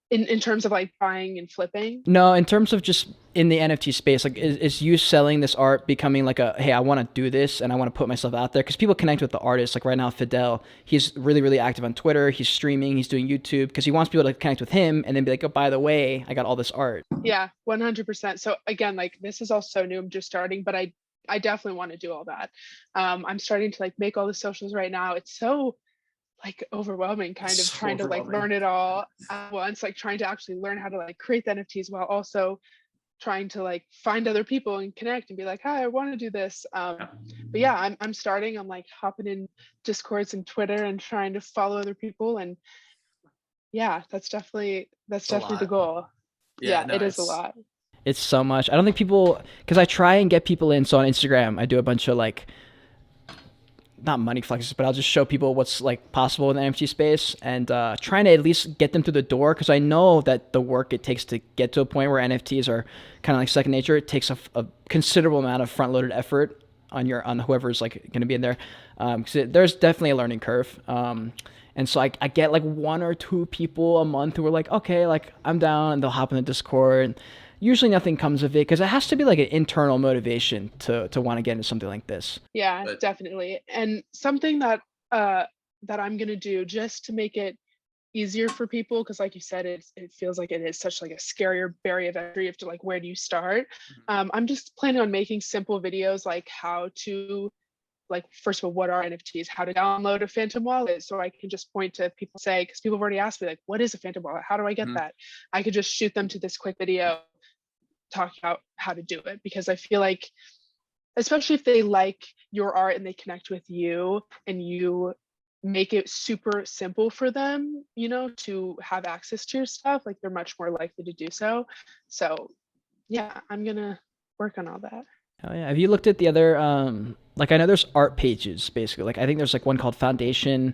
In terms of like buying and flipping? No, in terms of just in the NFT space, like is you selling this art becoming like hey, I want to do this and I want to put myself out there? Because people connect with the artists. Like right now, Fidel, he's really, really active on Twitter. He's streaming, he's doing YouTube because he wants people to connect with him and then be like, oh, by the way, I got all this art. Yeah, 100%. So again, like this is all so new. I'm just starting, but I definitely want to do all that. I'm starting to like make all the socials right now. It's so like overwhelming, kind of trying to like learn it all at once, like trying to actually learn how to like create the NFTs while also trying to like find other people and connect and be like, hi, I want to do this. But yeah, I'm starting. I'm like hopping in Discords and Twitter and trying to follow other people. And yeah, that's definitely the goal. Yeah, no, it is a lot. It's so much. I don't think people, because I try and get people in. So on Instagram, I do a bunch of like, not money flexes, but I'll just show people what's like possible in the NFT space and trying to at least get them through the door. Cause I know that the work it takes to get to a point where NFTs are kind of like second nature. It takes a considerable amount of front loaded effort on whoever's like going to be in there. Cause there's definitely a learning curve. And so I get like 1 or 2 people a month who are like, okay, like I'm down, and they'll hop in the Discord. Usually nothing comes of it because it has to be like an internal motivation to want to get into something like this. Yeah, definitely. And something that I'm going to do just to make it easier for people, because like you said, it feels like it is such like a scarier barrier of entry of to like, where do you start? I'm just planning on making simple videos like how to, like, first of all, what are NFTs, how to download a Phantom wallet, so I can just point to people, say, because people have already asked me like, what is a Phantom wallet? How do I get that? I could just shoot them to this quick video talk about how to do it, because I feel like, especially if they like your art and they connect with you and you make it super simple for them, to have access to your stuff, like they're much more likely to do so. So yeah, I'm gonna work on all that. Oh yeah. Have you looked at the other like, I know there's art pages basically, like I think there's like one called Foundation.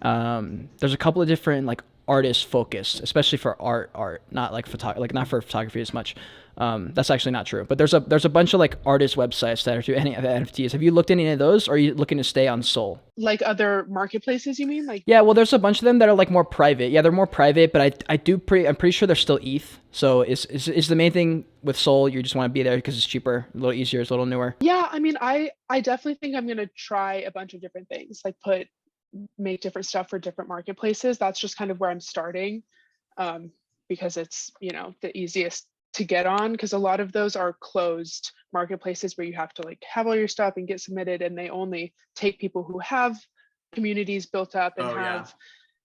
There's a couple of different like artist focused, especially for art, not like not for photography as much. That's actually not true, but there's a bunch of like artist websites that are doing any of the NFTs. Have you looked at any of those, or are you looking to stay on Sol? Like other marketplaces, you mean? Like, yeah, well, there's a bunch of them that are like more private. Yeah, they're more private, but I'm pretty sure they're still ETH. So is the main thing with Sol, you just want to be there because it's cheaper, a little easier, it's a little newer? Yeah, I mean, I definitely think I'm gonna try a bunch of different things, like make different stuff for different marketplaces. That's just kind of where I'm starting, because it's the easiest to get on, because a lot of those are closed marketplaces where you have to like have all your stuff and get submitted, and they only take people who have communities built up and have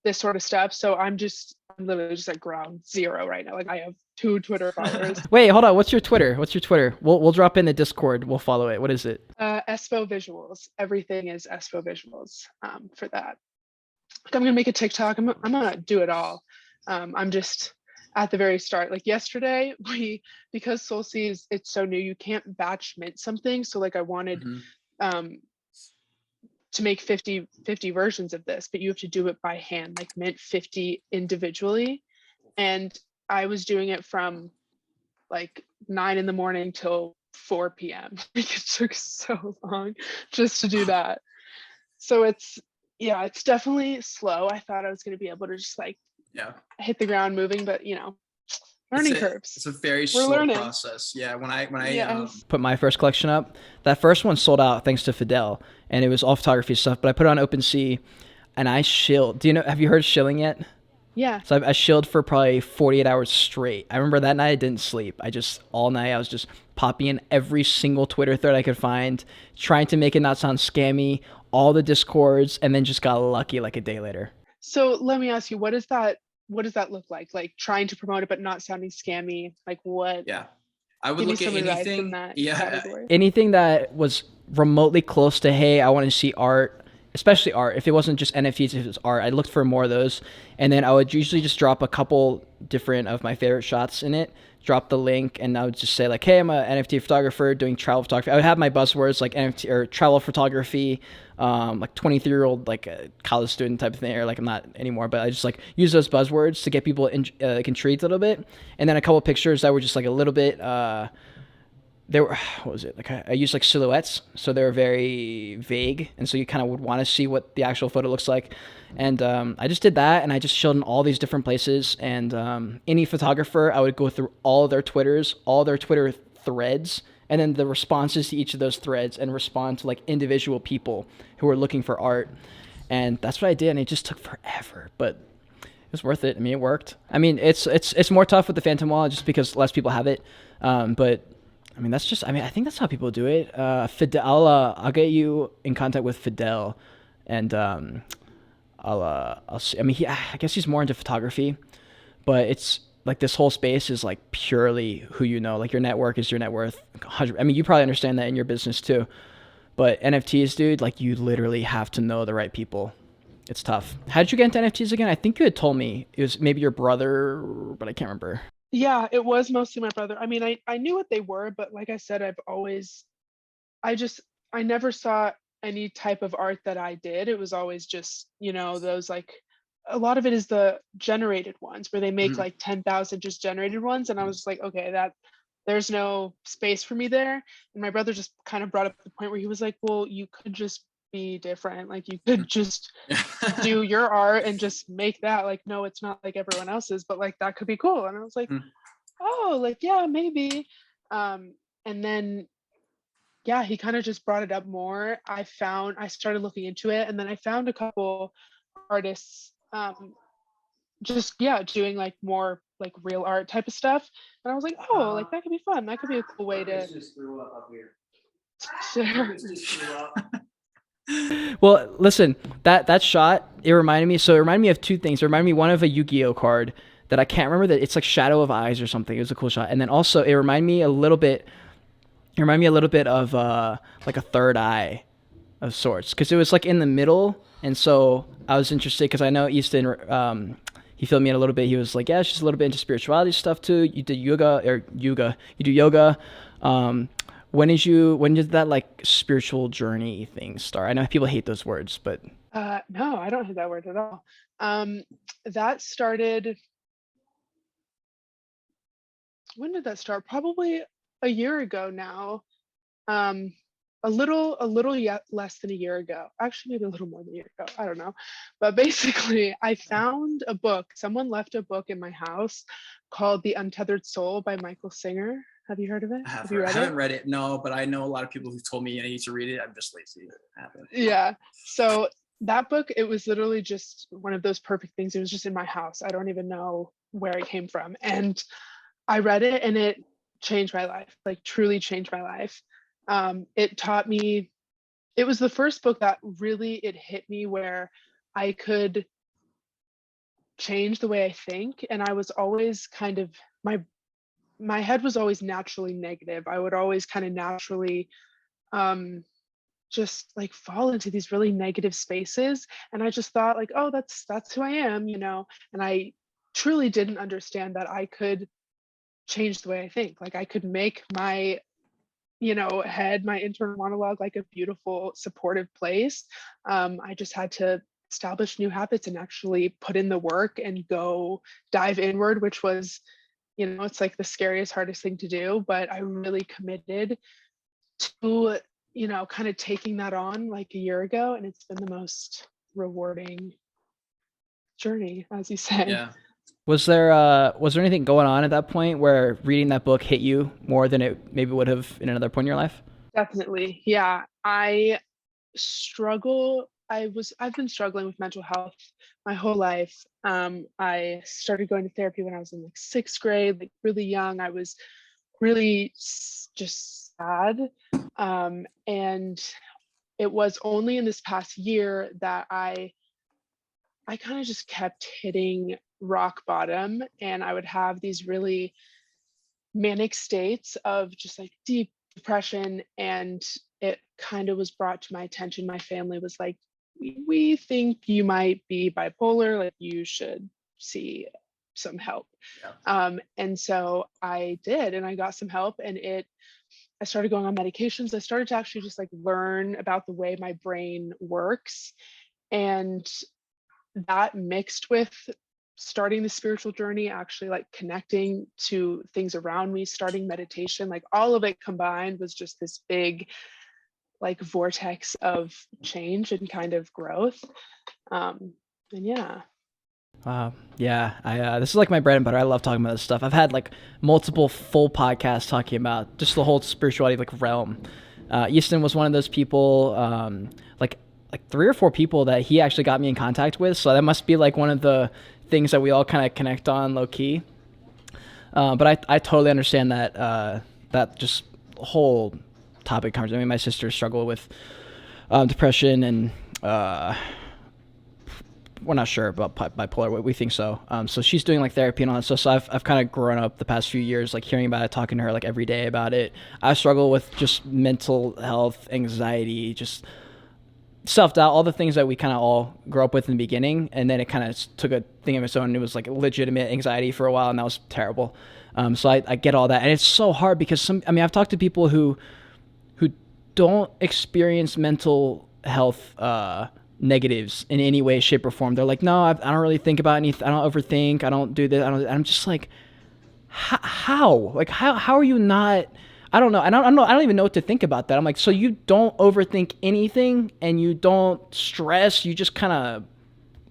this sort of stuff. So I'm literally just at ground zero right now. Like I have 2 Twitter followers. Wait, hold on. What's your Twitter? We'll drop in the Discord. We'll follow it. What is it? Espo Visuals. Everything is Espo Visuals for that. Like I'm gonna make a TikTok. I'm gonna do it all. I'm just at the very start. Like yesterday, because SolSea it's so new, you can't batch mint something. So like I wanted to make 50 versions of this, but you have to do it by hand, like mint 50 individually. And I was doing it from like 9 a.m. till 4 p.m. It took so long just to do that. So it's definitely slow. I thought I was going to be able to just like hit the ground moving, but learning curves. It's a very slow process. Yeah. When I put my first collection up, that first one sold out thanks to Fidel, and it was all photography stuff, but I put it on OpenSea and I shilled. Have you heard shilling yet? Yeah. So I shilled for probably 48 hours straight. I remember that night I didn't sleep. All night I was just popping in every single Twitter thread I could find, trying to make it not sound scammy, all the Discords, and then just got lucky like a day later. So let me ask you, what does that look like? Like trying to promote it but not sounding scammy? Like what? Yeah. I would look at anything. Anything that was remotely close to, hey, I want to see art especially art. If it wasn't just NFTs, if it was art, I looked for more of those. And then I would usually just drop a couple different of my favorite shots in it, drop the link, and I would just say like, hey, I'm an NFT photographer doing travel photography. I would have my buzzwords like NFT or travel photography, like 23-year-old, like a college student type of thing, or like I'm not anymore, but I just like use those buzzwords to get people like intrigued a little bit. And then a couple pictures that were just like a little bit, they were, what was it? Like I used like silhouettes, so they were very vague, and so you kind of would want to see what the actual photo looks like. And I just did that, and I just chilled in all these different places. And any photographer, I would go through all their Twitters, all their Twitter threads, and then the responses to each of those threads, and respond to like individual people who were looking for art. And that's what I did, and it just took forever, but it was worth it. I mean, it worked. I mean, it's more tough with the Phantom Wallet just because less people have it, but I mean, that's just, I mean, I think that's how people do it. Fidel, I'll get you in contact with Fidel, and I'll see. I mean, I guess he's more into photography, but it's like this whole space is like purely who you know. Like your network is your net worth. 100. I mean, you probably understand that in your business too. But NFTs, dude, like you literally have to know the right people. It's tough. How did you get into NFTs again? I think you had told me it was maybe your brother, but I can't remember. Yeah, it was mostly my brother. I mean, I knew what they were, but like I said, I never saw any type of art that I did. It was always just, those like, a lot of it is the generated ones where they make like 10,000 just generated ones. And I was like, okay, there's no space for me there. And my brother just kind of brought up the point where he was like, well, you could just be different. Like you could just do your art and just make that. Like, no, it's not like everyone else's, but like that could be cool. And I was like, oh, like, yeah, maybe. And then, yeah, he kind of just brought it up more. I started looking into it, and then I found a couple artists just, yeah, doing like more like real art type of stuff. And I was like, oh, like that could be fun. That could be a cool way to share. Well, listen, that shot, it reminded me of two things. It reminded me one of a Yu-Gi-Oh card that I can't remember, that it's like Shadow of Eyes or something. It was a cool shot. And then also it reminded me a little bit of like a third eye of sorts, because it was like in the middle. And so I was interested because I know Easton, he filled me in a little bit. He was like, yeah, she's a little bit into spirituality stuff too. You do yoga. When did that like spiritual journey thing start? I know people hate those words, but no, I don't hate that word at all. That started, when did that start? Probably a year ago now. A little less than a year ago. Actually, maybe a little more than a year ago. I don't know. But basically, I found a book. Someone left a book in my house called The Untethered Soul by Michael Singer. Have you heard of it? I haven't read it, no, but I know a lot of people who told me I need to read it. I'm just lazy. I haven't. Yeah. So that book, it was literally just one of those perfect things. It was just in my house. I don't even know where it came from. And I read it, and it changed my life, like truly changed my life. It taught me, it was the first book that really, it hit me where I could change the way I think. And I was always kind of, my head was always naturally negative. I would always kind of naturally just like fall into these really negative spaces. And I just thought like, oh, that's who I am, and I truly didn't understand that I could change the way I think. Like I could make my head, my internal monologue, like a beautiful supportive place. I just had to establish new habits and actually put in the work and go dive inward, which was, it's like the scariest, hardest thing to do, but I really committed to, kind of taking that on like a year ago, and it's been the most rewarding journey, as you said. Yeah. Was there anything going on at that point where reading that book hit you more than it maybe would have in another point in your life? Definitely. Yeah. I've been struggling with mental health my whole life. I started going to therapy when I was in like 6th grade, like really young. I was really just sad. And it was only in this past year that I kind of just kept hitting rock bottom, and I would have these really manic states of just like deep depression. And it kind of was brought to my attention. My family was like, we think you might be bipolar, like you should see some help. And so I did, and I got some help, and I started going on medications. I started to actually just like learn about the way my brain works. And that mixed with starting the spiritual journey, actually like connecting to things around me, starting meditation, like all of it combined was just this big like vortex of change and kind of growth. And yeah. Yeah, this is like my bread and butter. I love talking about this stuff. I've had like multiple full podcasts talking about just the whole spirituality like realm. Easton was one of those people, like 3 or 4 people that he actually got me in contact with. So that must be like one of the things that we all kind of connect on low key. But I totally understand that that just whole topic comes. I mean, my sister struggled with depression and we're not sure about bipolar. We think so. So she's doing like therapy and all that stuff. So I've kind of grown up the past few years, like hearing about it, talking to her like every day about it. I struggle with just mental health, anxiety, just self-doubt, all the things that we kind of all grew up with in the beginning. And then it kind of took a thing of its own. It was like legitimate anxiety for a while, and that was terrible. So I get all that. And it's so hard because I've talked to people who don't experience mental health negatives in any way, shape, or form. They're like, no, I don't really think about anything. I don't overthink. I don't do this. I'm just like, how? Like, how are you not? I don't know. I don't even know what to think about that. I'm like, so you don't overthink anything and you don't stress. You just kind of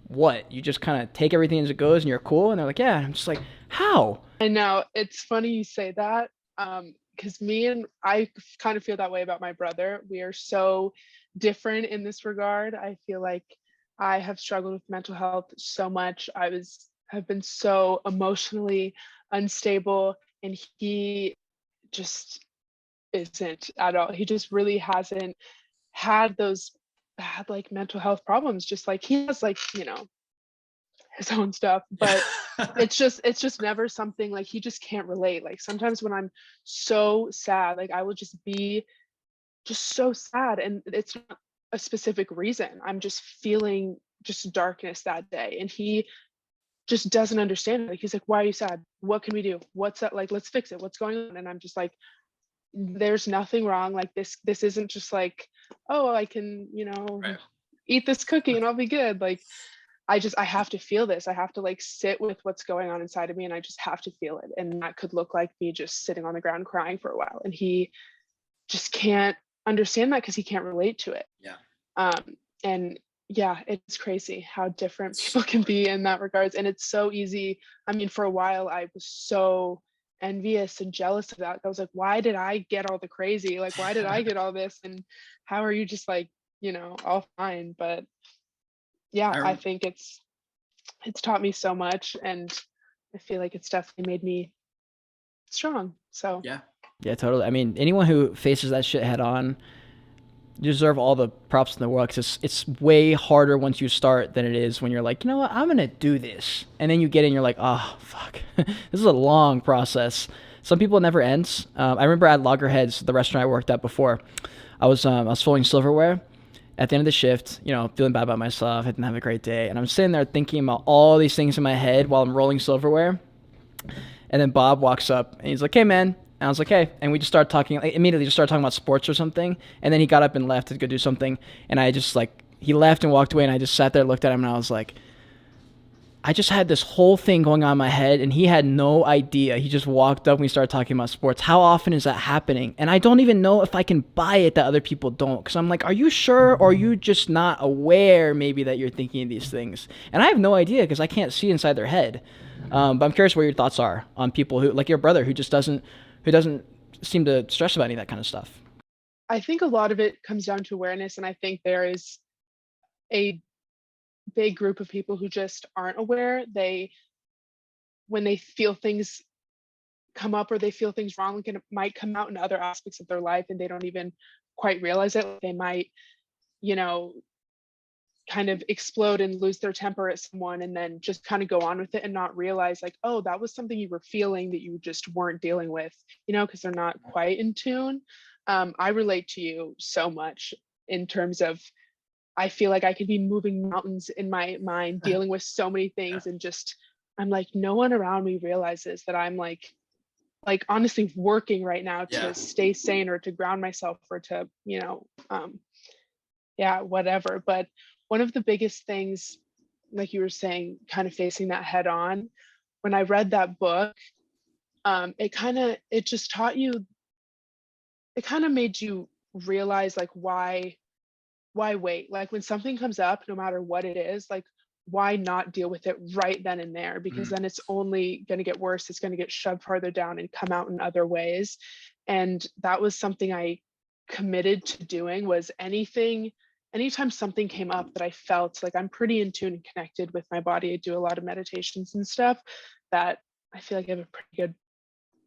You just kind of take everything as it goes and you're cool. And they're like, yeah. I'm just like, how? I know, it's funny you say that. Because I kind of feel that way about my brother. We are so different in this regard. I feel like I have struggled with mental health so much. Have been so emotionally unstable, and he just isn't at all. He just really hasn't had those bad like mental health problems. Just like he has like, his own stuff, but it's just never something like he just can't relate. Like sometimes when I'm so sad, like I will just be just so sad, and it's not a specific reason. I'm just feeling just darkness that day, and he just doesn't understand. Like he's like, why are you sad? What can we do? What's that? Like, let's fix it. What's going on? And I'm just like, there's nothing wrong. Like this isn't just like, oh, I can, Right. eat this cookie and I'll be good. Like I have to feel this. I have to like sit with what's going on inside of me, and I just have to feel it. And that could look like me just sitting on the ground crying for a while. And he just can't understand that because he can't relate to it. Yeah. And yeah, it's crazy how different people can be in that regards. And it's so easy. I mean, for a while I was so envious and jealous of that. I was like, why did I get all the crazy? Like, why did I get all this? And how are you just like, all fine? But yeah, I think it's taught me so much, and I feel like it's definitely made me strong. So Yeah, totally. I mean, anyone who faces that shit head on, you deserve all the props in the world, because it's way harder once you start than it is when you're like, you know what, I'm gonna do this, and then you get in, you're like, oh fuck, this is a long process. Some people it never ends. I remember at Loggerheads, the restaurant I worked at before, I was folding silverware at the end of the shift, feeling bad about myself, I didn't have a great day, and I'm sitting there thinking about all these things in my head while I'm rolling silverware. And then Bob walks up and he's like, hey man. And I was like, hey. And we just started talking, immediately just started talking about sports or something. And then he got up and left to go do something. And I just he left and walked away, and I just sat there, looked at him, and I was like, I just had this whole thing going on in my head, and he had no idea. He just walked up and we started talking about sports. How often is that happening? And I don't even know if I can buy it that other people don't. Because I'm like, are you sure? Or are you just not aware maybe that you're thinking of these things? And I have no idea because I can't see inside their head. But I'm curious what your thoughts are on people who, like your brother, who doesn't seem to stress about any of that kind of stuff. I think a lot of it comes down to awareness. And I think there is a big group of people who just aren't aware. When they feel things come up or they feel things wrong, like it might come out in other aspects of their life and they don't even quite realize it. They might, kind of explode and lose their temper at someone, and then just kind of go on with it and not realize like, oh, that was something you were feeling that you just weren't dealing with, because they're not quite in tune. I relate to you so much in terms of I feel like I could be moving mountains in my mind, dealing with so many things, and just, I'm like, no one around me realizes that I'm like honestly working right now to stay sane, or to ground myself, or to, whatever. But one of the biggest things, like you were saying, kind of facing that head on, when I read that book, it just taught you, it kind of made you realize, like, why wait? Like, when something comes up, no matter what it is, like, why not deal with it right then and there? Because then it's only going to get worse. It's going to get shoved farther down and come out in other ways. And that was something I committed to doing, was anytime something came up that I felt like, I'm pretty in tune and connected with my body. I do a lot of meditations and stuff, that I feel like I have a pretty good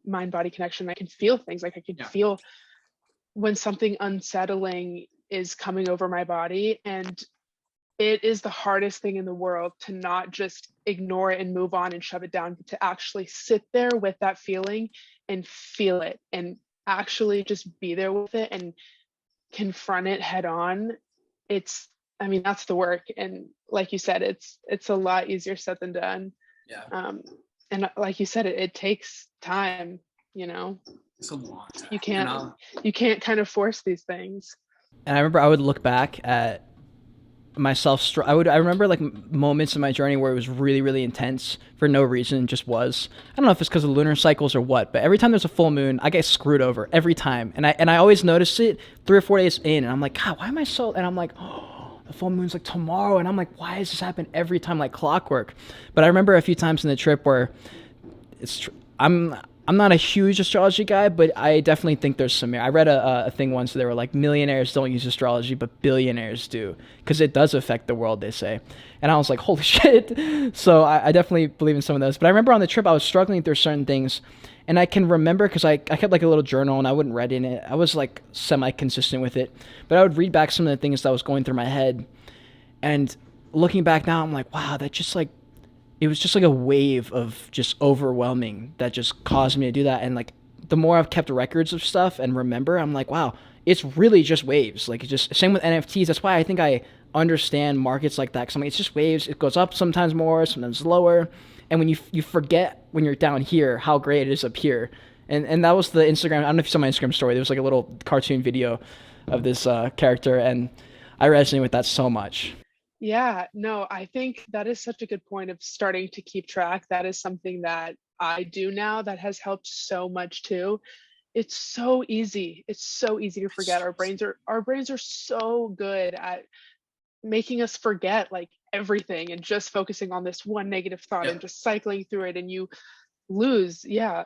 mind body connection. I can feel things, like I can feel when something unsettling is coming over my body. And it is the hardest thing in the world to not just ignore it and move on and shove it down, but to actually sit there with that feeling and feel it, and actually just be there with it and confront it head on. That's the work. And like you said, it's a lot easier said than done. And like you said, it takes time, It's a long time. You can't kind of force these things. And I remember I would look back at myself. I remember like moments in my journey where it was really, really intense for no reason, just was. I don't know if it's because of lunar cycles or what, but every time there's a full moon, I get screwed over every time. And I always notice it 3 or 4 days in, and I'm like, God, why am I so? And I'm like, oh, the full moon's like tomorrow, and I'm like, why does this happen every time, like clockwork? But I remember a few times in the trip where I'm not a huge astrology guy, but I definitely think there's some merit. I read a thing once where they were like, millionaires don't use astrology, but billionaires do, because it does affect the world, they say. And I was like, holy shit. So I definitely believe in some of those. But I remember on the trip, I was struggling through certain things. And I can remember, because I kept like a little journal, and I wouldn't write in it. I was like semi-consistent with it. But I would read back some of the things that was going through my head. And looking back now, I'm like, wow, that just like, it was just like a wave of just overwhelming that just caused me to do that. And like, the more I've kept records of stuff and remember, I'm like, wow, it's really just waves. Like, it's just same with NFTs. That's why I think I understand markets like that. Cause I'm like, it's just waves. It goes up sometimes more, sometimes lower. And when you forget when you're down here, how great it is up here. And that was the Instagram. I don't know if you saw my Instagram story. There was like a little cartoon video of this character. And I resonate with that so much. Yeah, no, I think that is such a good point of starting to keep track. That is something that I do now that has helped so much too. It's so easy. It's so easy to forget. Our brains are so good at making us forget like everything, and just focusing on this one negative thought and just cycling through it, and you lose your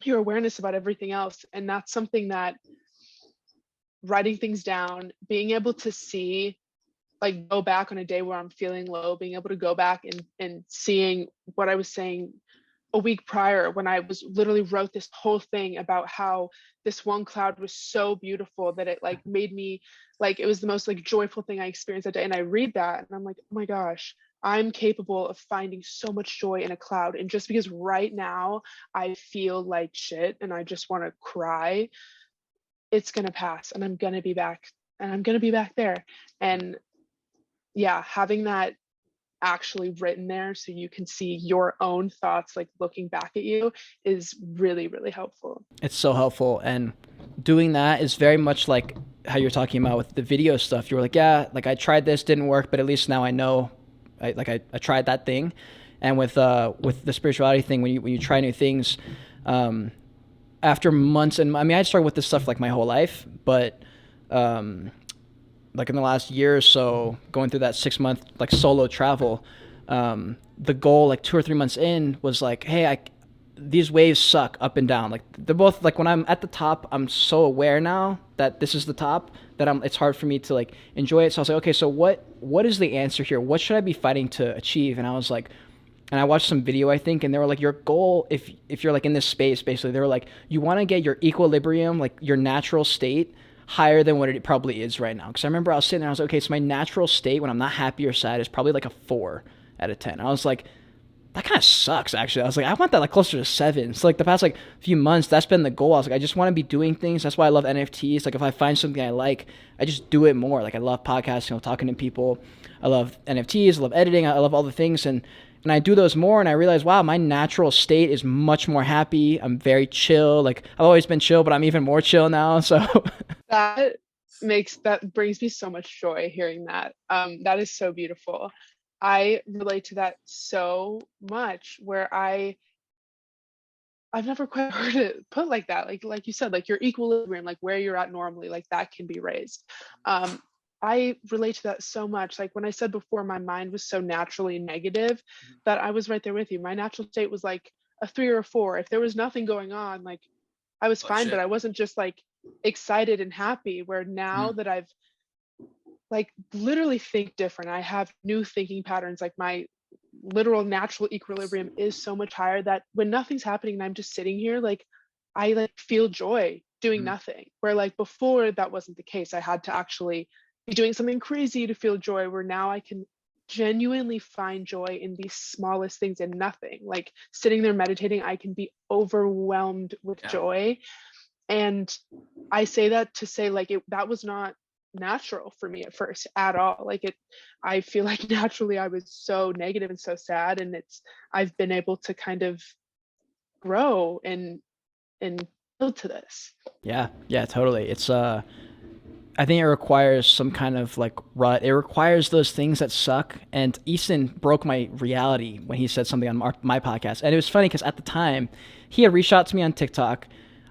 awareness about everything else. And that's something that writing things down, being able to see, like, go back on a day where I'm feeling low, being able to go back and seeing what I was saying a week prior, when I was literally wrote this whole thing about how this one cloud was so beautiful that it like made me like, it was the most like joyful thing I experienced that day. And I read that and I'm like, oh my gosh, I'm capable of finding so much joy in a cloud. And just because right now I feel like shit and I just want to cry, it's going to pass, and I'm going to be back, and I'm going to be back there. And yeah, having that actually written there so you can see your own thoughts like looking back at you is really, really helpful. It's so helpful. And doing that is very much like how you're talking about with the video stuff. You were like, yeah, like I tried this, didn't work, but at least now I know I tried that thing. And with the spirituality thing, when you try new things, after months, and I mean, I started with this stuff like my whole life, but like in the last year or so, going through that 6-month like solo travel, the goal like 2 or 3 months in was like, hey, these waves suck up and down. Like they're both like, when I'm at the top, I'm so aware now that this is the top that it's hard for me to like enjoy it. So I was like, okay, so what is the answer here? What should I be fighting to achieve? And I was like, and I watched some video, I think, and they were like, your goal, if you're like in this space, basically, they were like, you want to get your equilibrium, like your natural state, higher than what it probably is right now. Because I remember I was sitting there, I was like, okay, so my natural state when I'm not happy or sad is probably like a 4 out of 10. I was like, that kind of sucks, actually. I was like, I want that like closer to 7. So like the past like few months, that's been the goal. I was like, I just want to be doing things. That's why I love NFTs. Like if I find something I like, I just do it more. Like I love podcasting, talking to people. I love NFTs, I love editing, I love all the things. And I do those more, and I realize, wow, my natural state is much more happy. I'm very chill. Like I've always been chill, but I'm even more chill now. So that brings me so much joy hearing that. That is so beautiful. I relate to that so much, where I've never quite heard it put like that. Like you said, like your equilibrium, like where you're at normally, like that can be raised. I relate to that so much. Like when I said before, my mind was so naturally negative, that I was right there with you. My natural state was like a 3 or a 4. If there was nothing going on, like I was fine, but I wasn't just like excited and happy. Where now that I've like literally think different, I have new thinking patterns, like my literal natural equilibrium is so much higher, that when nothing's happening and I'm just sitting here, like I like feel joy doing nothing. Where like before that wasn't the case. I had to actually be doing something crazy to feel joy, where now I can genuinely find joy in the smallest things and nothing. Like sitting there meditating, I can be overwhelmed with joy. And I say that to say like that was not natural for me at first at all. Like I feel like naturally I was so negative and so sad, and I've been able to kind of grow and build to this. Yeah, totally. It's I think it requires some kind of like rut. It requires those things that suck. And Easton broke my reality when he said something on my podcast. And it was funny because at the time he had reached out to me on TikTok.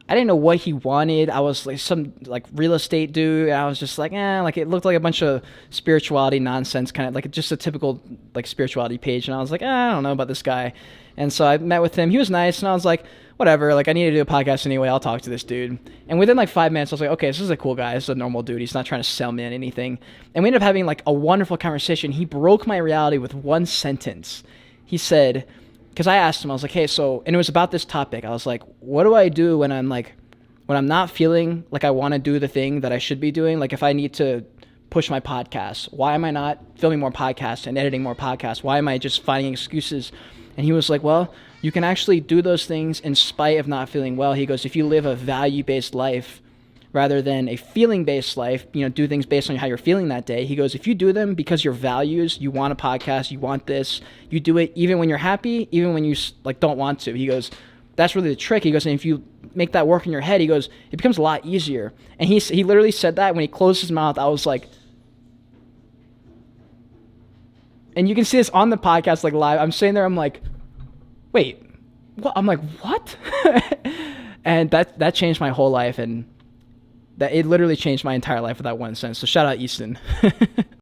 I didn't know what he wanted. I was like some like real estate dude. And I was just like, like it looked like a bunch of spirituality nonsense, kind of like just a typical like spirituality page. And I was like, I don't know about this guy. And so I met with him. He was nice. And I was like, whatever, like I need to do a podcast anyway. I'll talk to this dude. And within like 5 minutes, I was like, okay, this is a cool guy. This is a normal dude. He's not trying to sell me on anything. And we ended up having like a wonderful conversation. He broke my reality with one sentence. He said, because I asked him, I was like, hey, so, and it was about this topic. I was like, what do I do when I'm not feeling like I want to do the thing that I should be doing? Like if I need to push my podcast, why am I not filming more podcasts and editing more podcasts? Why am I just finding excuses? And he was like, well, you can actually do those things in spite of not feeling well. He goes, if you live a value-based life rather than a feeling-based life, do things based on how you're feeling that day. He goes, if you do them because your values, you want a podcast, you want this, you do it even when you're happy, even when you like don't want to. He goes, that's really the trick. He goes, and if you make that work in your head, he goes, it becomes a lot easier. And he literally said that when he closed his mouth. I was like, and you can see this on the podcast, like live. I'm sitting there, I'm like, wait, what? I'm like, what? And that changed my whole life, and that it literally changed my entire life with that one sentence. So shout out Easton.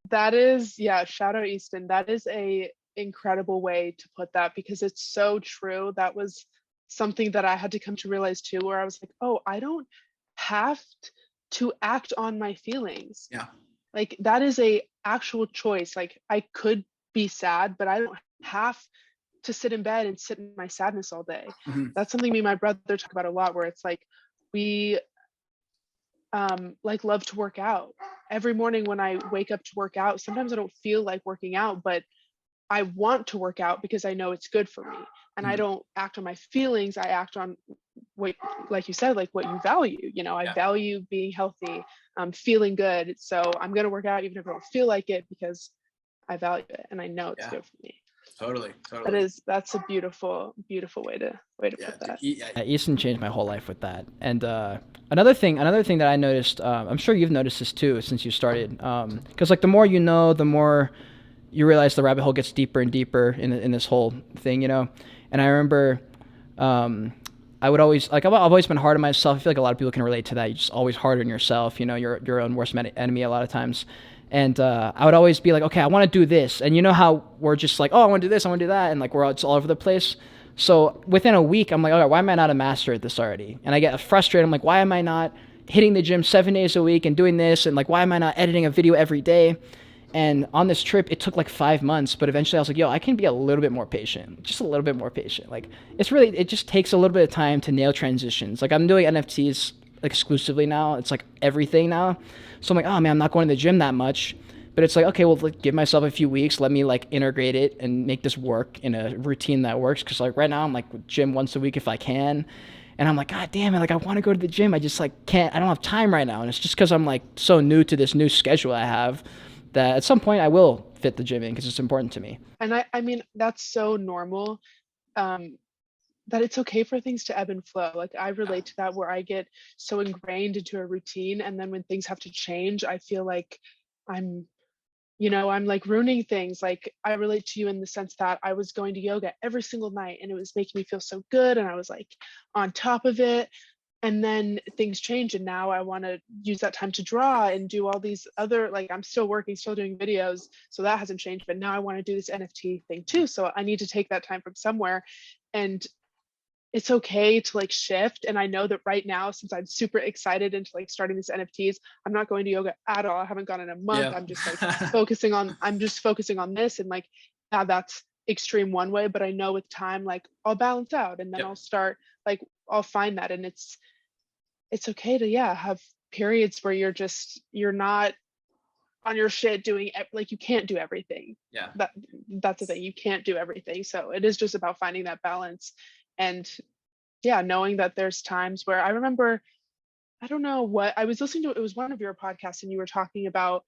That is, shout out Easton. That is a incredible way to put that, because it's so true. That was something that I had to come to realize too, where I was like, oh, I don't have to act on my feelings. Yeah. Like that is a actual choice. Like I could be sad, but I don't have to sit in bed and sit in my sadness all day. That's something me and my brother talk about a lot, where it's like we like love to work out. Every morning when I wake up to work out, sometimes I don't feel like working out, but I want to work out because I know it's good for me. And I don't act on my feelings. I act on what, like you said, like what you value. I value being healthy, feeling good. So I'm going to work out even if I don't feel like it, because I value it and I know it's good for me. Totally. That's a beautiful way to put that. Easton changed my whole life with that. And another thing that I noticed, I'm sure you've noticed this too since you started, because like the more you know, the more you realize the rabbit hole gets deeper and deeper in this whole thing, And I remember, I would always I've always been hard on myself. I feel like a lot of people can relate to that. You're just always hard on yourself. You're your own worst enemy a lot of times. And I would always be like, okay, I want to do this. And you know how we're just like, oh, I want to do this, I want to do that. And like we're all over the place. So within a week, I'm like, okay, why am I not a master at this already? And I get frustrated. I'm like, why am I not hitting the gym 7 days a week and doing this? And like, why am I not editing a video every day? And on this trip, it took like 5 months. But eventually I was like, yo, I can be a little bit more patient. Just a little bit more patient. Like it just takes a little bit of time to nail transitions. Like I'm doing NFTs exclusively now. It's like everything now. So I'm like, oh man, I'm not going to the gym that much. But it's like, okay, well, like, give myself a few weeks, let me like integrate it and make this work in a routine that works. Cause like right now I'm like gym once a week if I can. And I'm like, God damn it, like I want to go to the gym. I just like can't, I don't have time right now. And it's just because I'm like so new to this new schedule I have that at some point I will fit the gym in because it's important to me. And I mean, that's so normal. That it's okay for things to ebb and flow. Like I relate to that where I get so ingrained into a routine, and then when things have to change, I feel like I'm, I'm like ruining things. Like I relate to you in the sense that I was going to yoga every single night and it was making me feel so good and I was like on top of it. And then things change and now I want to use that time to draw and do all these other, like I'm still working, still doing videos. So that hasn't changed, but now I want to do this NFT thing too. So I need to take that time from somewhere. And it's okay to like shift. And I know that right now, since I'm super excited into like starting these NFTs, I'm not going to yoga at all. I haven't gone in a month. Yeah. I'm just like focusing on this, and like, yeah, that's extreme one way, but I know with time, like I'll balance out and then I'll start, like, I'll find that. And it's okay to, have periods where you're not on your shit doing, like, you can't do everything. Yeah. That's the thing. You can't do everything. So it is just about finding that balance. And knowing that there's times where I remember, I don't know what I was listening to, it was one of your podcasts and you were talking about,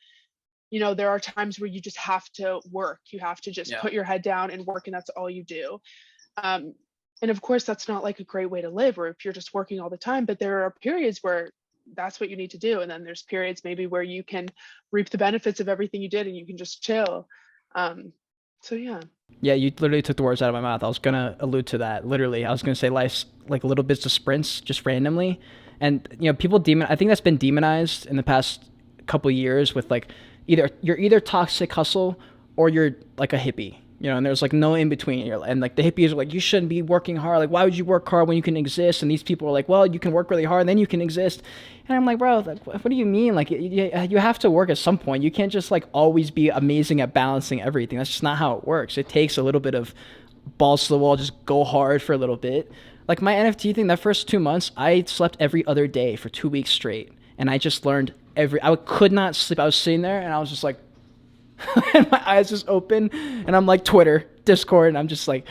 there are times where you just have to work. You have to just put your head down and work, and that's all you do. And of course, that's not like a great way to live, or if you're just working all the time, but there are periods where that's what you need to do. And then there's periods maybe where you can reap the benefits of everything you did and you can just chill. So yeah. Yeah, you literally took the words out of my mouth. I was going to allude to that. Literally, I was going to say life's like little bits of sprints just randomly. And, people I think that's been demonized in the past couple of years with like you're either toxic hustle or you're like a hippie, and there's like no in between. And like the hippies are like, you shouldn't be working hard. Like, why would you work hard when you can exist? And these people are like, well, you can work really hard and then you can exist. And I'm like, bro, like, what do you mean? Like, you have to work at some point. You can't just like always be amazing at balancing everything. That's just not how it works. It takes a little bit of balls to the wall, just go hard for a little bit. Like my NFT thing, that first 2 months, I slept every other day for 2 weeks straight. And I just learned I could not sleep. I was sitting there and I was just like, and my eyes just open and I'm like Twitter, Discord, and I'm just like,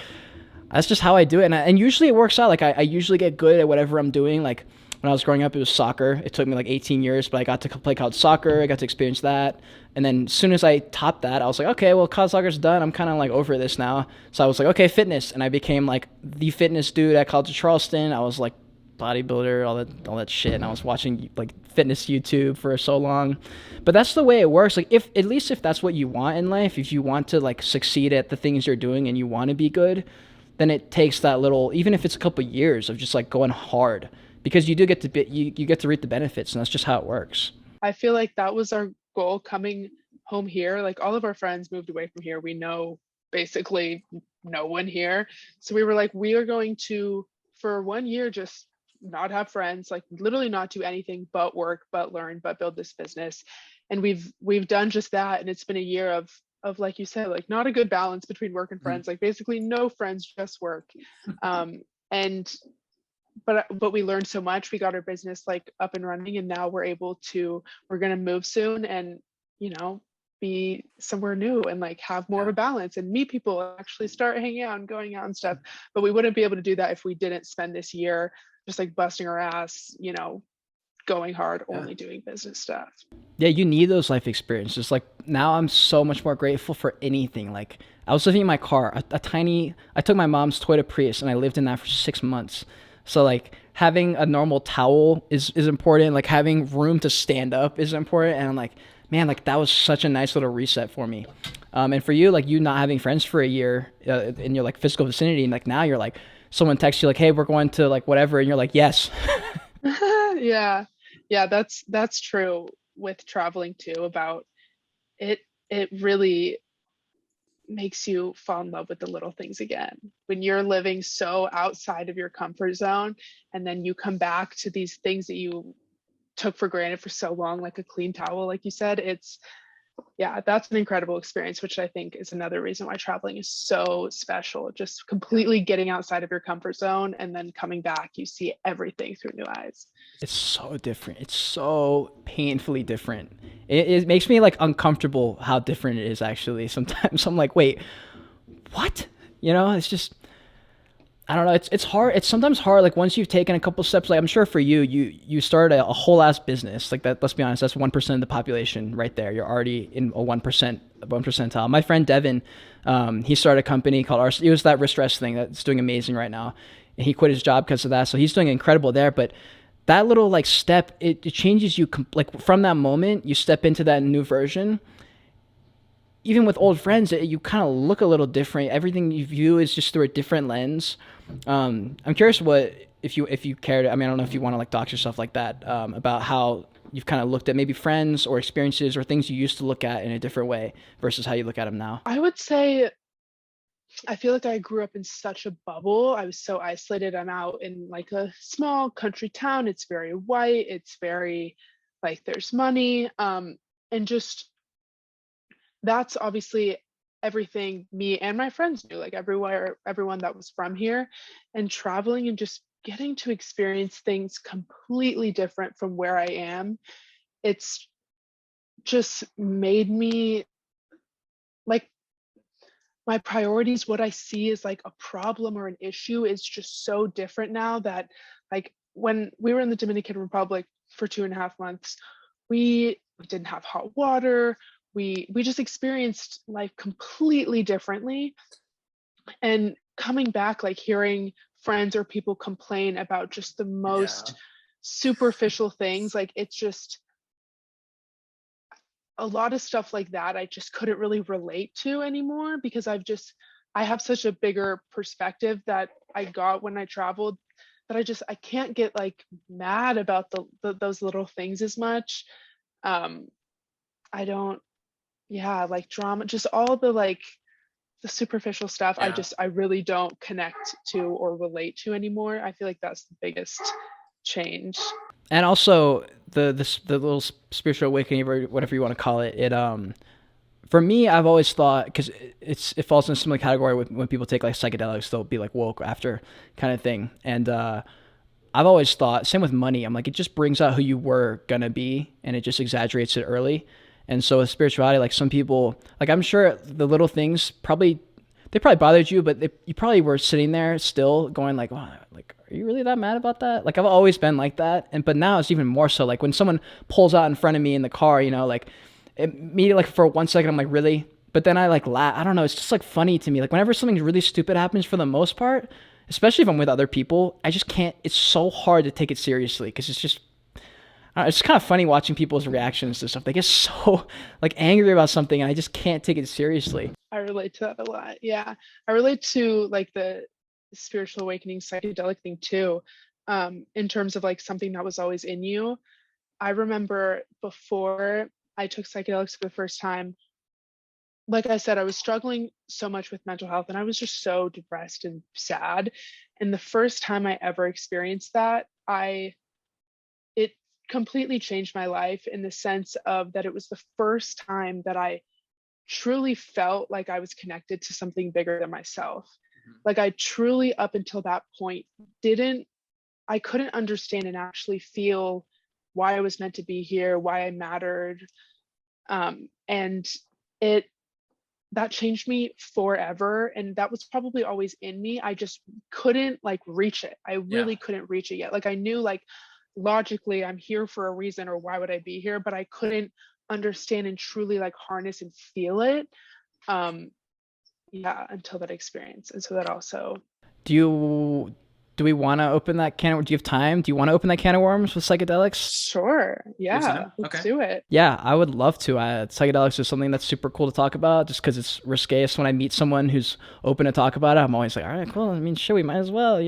that's just how I do it. And usually it works out. Like I usually get good at whatever I'm doing. Like when I was growing up, it was soccer. It took me like 18 years, but I got to play college soccer. I got to experience that. And then as soon as I topped that, I was like, okay, well, college soccer's done. I'm kind of like over this now. So I was like, okay, fitness. And I became like the fitness dude at College of Charleston. I was like bodybuilder, all that shit. And I was watching like fitness YouTube for so long. But that's the way it works. Like if that's what you want in life, if you want to like succeed at the things you're doing and you want to be good, then it takes that little, even if it's a couple of years of just like going hard, because you do get to you get to reap the benefits, and that's just how it works. I feel like that was our goal coming home here. Like all of our friends moved away from here. We know basically no one here. So we were like, we are going to, for 1 year, just not have friends, like literally not do anything but work, but learn, but build this business. And we've done just that. And it's been a year of like you said, like not a good balance between work and friends, like basically no friends, just work. But we learned so much. We got our business like up and running, and now we're going to move soon and, be somewhere new and like have more of a balance and meet people and actually start hanging out and going out and stuff. But we wouldn't be able to do that if we didn't spend this year just like busting our ass, going hard, only doing business stuff. Yeah, you need those life experiences. Like now I'm so much more grateful for anything. Like I was living in my car, I took my mom's Toyota Prius and I lived in that for 6 months. So like having a normal towel is important. Like having room to stand up is important. And I'm like, man, like that was such a nice little reset for me. And for you, like you not having friends for a year in your like physical vicinity, and like now you're like, someone texts you like, hey, we're going to like whatever. And you're like, yes. Yeah, that's true with traveling too. About it really makes you fall in love with the little things again. When you're living so outside of your comfort zone, and then you come back to these things that you took for granted for so long, like a clean towel, like you said, yeah, that's an incredible experience, which I think is another reason why traveling is so special. Just completely getting outside of your comfort zone and then coming back, you see everything through new eyes. It's so different. It's so painfully different. It makes me like uncomfortable how different it is actually. Sometimes I'm like, wait, what? It's just, I don't know. It's hard. It's sometimes hard. Like once you've taken a couple steps, like I'm sure for you started a whole ass business like that. Let's be honest. That's 1% of the population right there. You're already in a 1% percentile. My friend Devin, he started a company called it was that wrist rest thing that's doing amazing right now. And he quit his job because of that. So he's doing incredible there. But that little like step, it changes you. Like from that moment, you step into that new version. Even with old friends, you kind of look a little different. Everything you view is just through a different lens. I'm curious if you cared. I mean, I don't know if you want to like dox yourself like that, about how you've kind of looked at maybe friends or experiences or things you used to look at in a different way versus how you look at them now. I would say I feel like I grew up in such a bubble. I was so isolated. I'm out in like a small country town. It's very white. It's very like there's money. And just that's obviously everything me and my friends knew, like everyone that was from here, and traveling and just getting to experience things completely different from where I am. It's just made me like my priorities, what I see as like a problem or an issue is just so different now that like when we were in the Dominican Republic for 2.5 months, we didn't have hot water. We just experienced life completely differently. And coming back, like hearing friends or people complain about just the most superficial things, like it's just a lot of stuff like that I just couldn't really relate to anymore because I have such a bigger perspective that I got when I traveled that I can't get like mad about those little things as much. I don't, yeah, like drama, just all the like the superficial stuff. I really don't connect to or relate to anymore. I feel like that's the biggest change. And also the little spiritual awakening, or whatever you want to call it. For me, I've always thought, because it falls in a similar category with when people take like psychedelics, they'll be like woke after kind of thing. And I've always thought, same with money. I'm like, it just brings out who you were gonna be, and it just exaggerates it early. And so with spirituality, like some people, like I'm sure the little things probably bothered you, but you probably were sitting there still going like, oh, like, are you really that mad about that? Like I've always been like that. But now it's even more so. Like when someone pulls out in front of me in the car, like immediately, like for 1 second, I'm like, really? But then I like laugh. I don't know. It's just like funny to me. Like whenever something really stupid happens, for the most part, especially if I'm with other people, I just can't, it's so hard to take it seriously. Cause it's kind of funny watching people's reactions to stuff. They get so like angry about something and I just can't take it seriously. I relate to that a lot. Yeah. I relate to like the spiritual awakening psychedelic thing too. In terms of like something that was always in you. I remember before I took psychedelics for the first time, like I said, I was struggling so much with mental health and I was just so depressed and sad. And the first time I ever experienced that, it completely changed my life in the sense of that it was the first time that I truly felt like I was connected to something bigger than myself. Like I truly, up until that point, I couldn't understand and actually feel why I was meant to be here, why I mattered. And that changed me forever. And that was probably always in me. I just couldn't like reach it. I really couldn't reach it yet. Like I knew like logically I'm here for a reason, or why would I be here? But I couldn't understand and truly like harness and feel it. Until that experience. And so that also. Do we want to open that can? Do you have time? Do you want to open that can of worms with psychedelics? Sure. Yeah. Let's do it. Yeah, I would love to. Psychedelics is something that's super cool to talk about just because it's risque. So when I meet someone who's open to talk about it, I'm always like, all right, cool. I mean, sure, we might as well,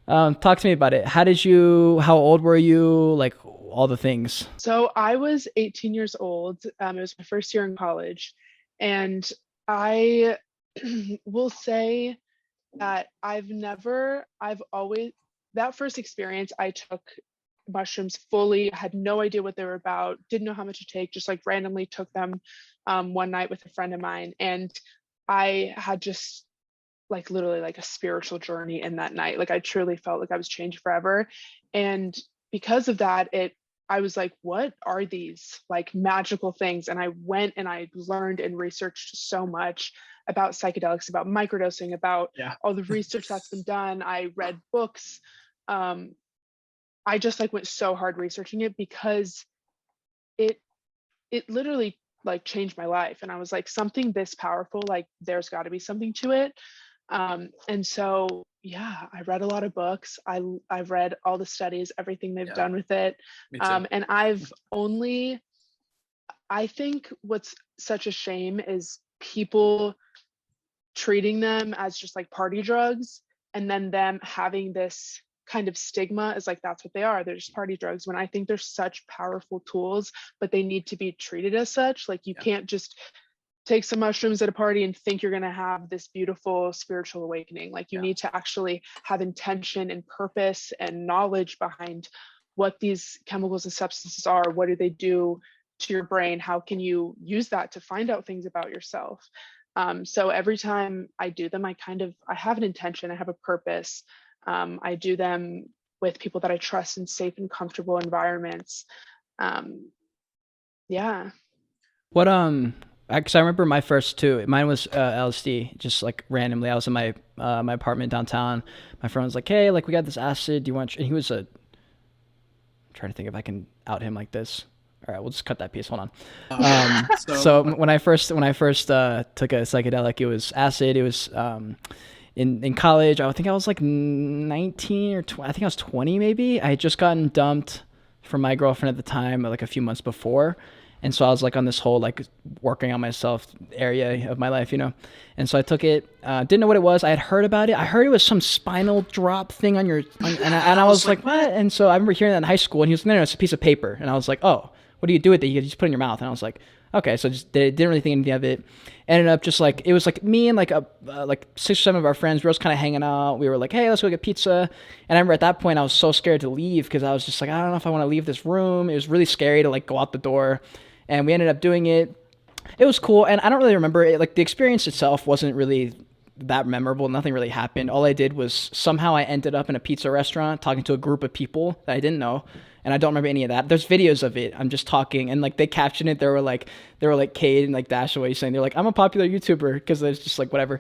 Talk to me about it. How old were you? Like all the things. So I was 18 years old. It was my first year in college. And I will say that that first experience I took mushrooms fully, had no idea what they were about, didn't know how much to take, just like randomly took them one night with a friend of mine. And I had just like literally like a spiritual journey in that night. Like I truly felt like I was changed forever. And because of that, I was like, what are these like magical things? And I went and I learned and researched so much about psychedelics, about microdosing, about all the research that's been done. I read books. I just like went so hard researching it because it literally like changed my life. And I was like, something this powerful, like there's got to be something to it. And so, yeah, I read a lot of books. I've read all the studies, everything they've done with it. And I think what's such a shame is people treating them as just like party drugs, and then them having this kind of stigma as like, that's what they are. They're just party drugs, when I think they're such powerful tools, but they need to be treated as such. Like you can't just take some mushrooms at a party and think you're going to have this beautiful spiritual awakening. Like you need to actually have intention and purpose and knowledge behind what these chemicals and substances are. What do they do to your brain? How can you use that to find out things about yourself? So every time I do them, I have an intention, I have a purpose. I do them with people that I trust in safe and comfortable environments. What because I remember my first two. Mine was LSD, just like randomly. I was in my my apartment downtown. My friend was like, "Hey, like we got this acid. Do you want?" And he was I'm trying to think if I can out him like this. All right, we'll just cut that piece. Hold on. So when I first took a psychedelic, it was acid. It was in college. I think I was like 19 or 20. I think I was 20 maybe. I had just gotten dumped from my girlfriend at the time, like a few months before. And so I was like on this whole like working on myself area of my life, you know. And so I took it. Didn't know what it was. I had heard about it. I heard it was some spinal drop thing on your. And I was like, what? And so I remember hearing that in high school. And he was like, no, it's a piece of paper. And I was like, oh, what do you do with it? You just put it in your mouth. And I was like, okay. So just didn't really think anything of it. Ended up just like, it was like me and like like 6 or 7 of our friends. We were just kind of hanging out. We were like, hey, let's go get pizza. And I remember at that point I was so scared to leave because I was just like, I don't know if I want to leave this room. It was really scary to like go out the door. And we ended up doing it. It was cool. And I don't really remember it. Like the experience itself wasn't really that memorable. Nothing really happened. All I did was somehow I ended up in a pizza restaurant talking to a group of people that I didn't know. And I don't remember any of that. There's videos of it. I'm just talking and like they captioned it. They were like Cade and like Dashaway saying, they're like, I'm a popular YouTuber, because it's just like whatever.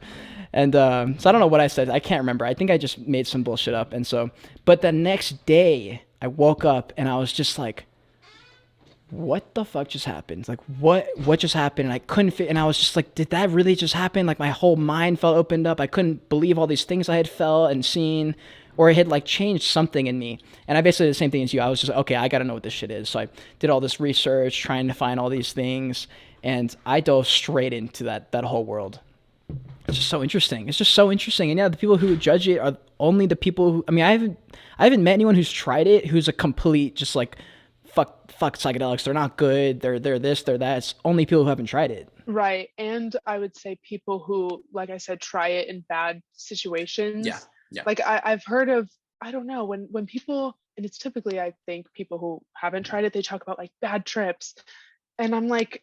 And so I don't know what I said. I can't remember. I think I just made some bullshit up. And so, but the next day I woke up and I was just like, what the fuck just happened? Like what just happened? And I couldn't fit. And I was just like, did that really just happen? Like my whole mind felt opened up. I couldn't believe all these things I had felt and seen, or it had like changed something in me. And I basically did the same thing as you. I was just, okay, I got to know what this shit is. So I did all this research, trying to find all these things. And I dove straight into that whole world. It's just so interesting. It's just so interesting. And yeah, the people who judge it are only the people who, I mean, I haven't met anyone who's tried it, who's a complete, just like, fuck psychedelics. They're not good. They're this, they're that. It's only people who haven't tried it. Right. And I would say people who, like I said, try it in bad situations. Yeah. Like I've heard of, I don't know, when people, and it's typically, I think people who haven't tried it, they talk about like bad trips. And I'm like,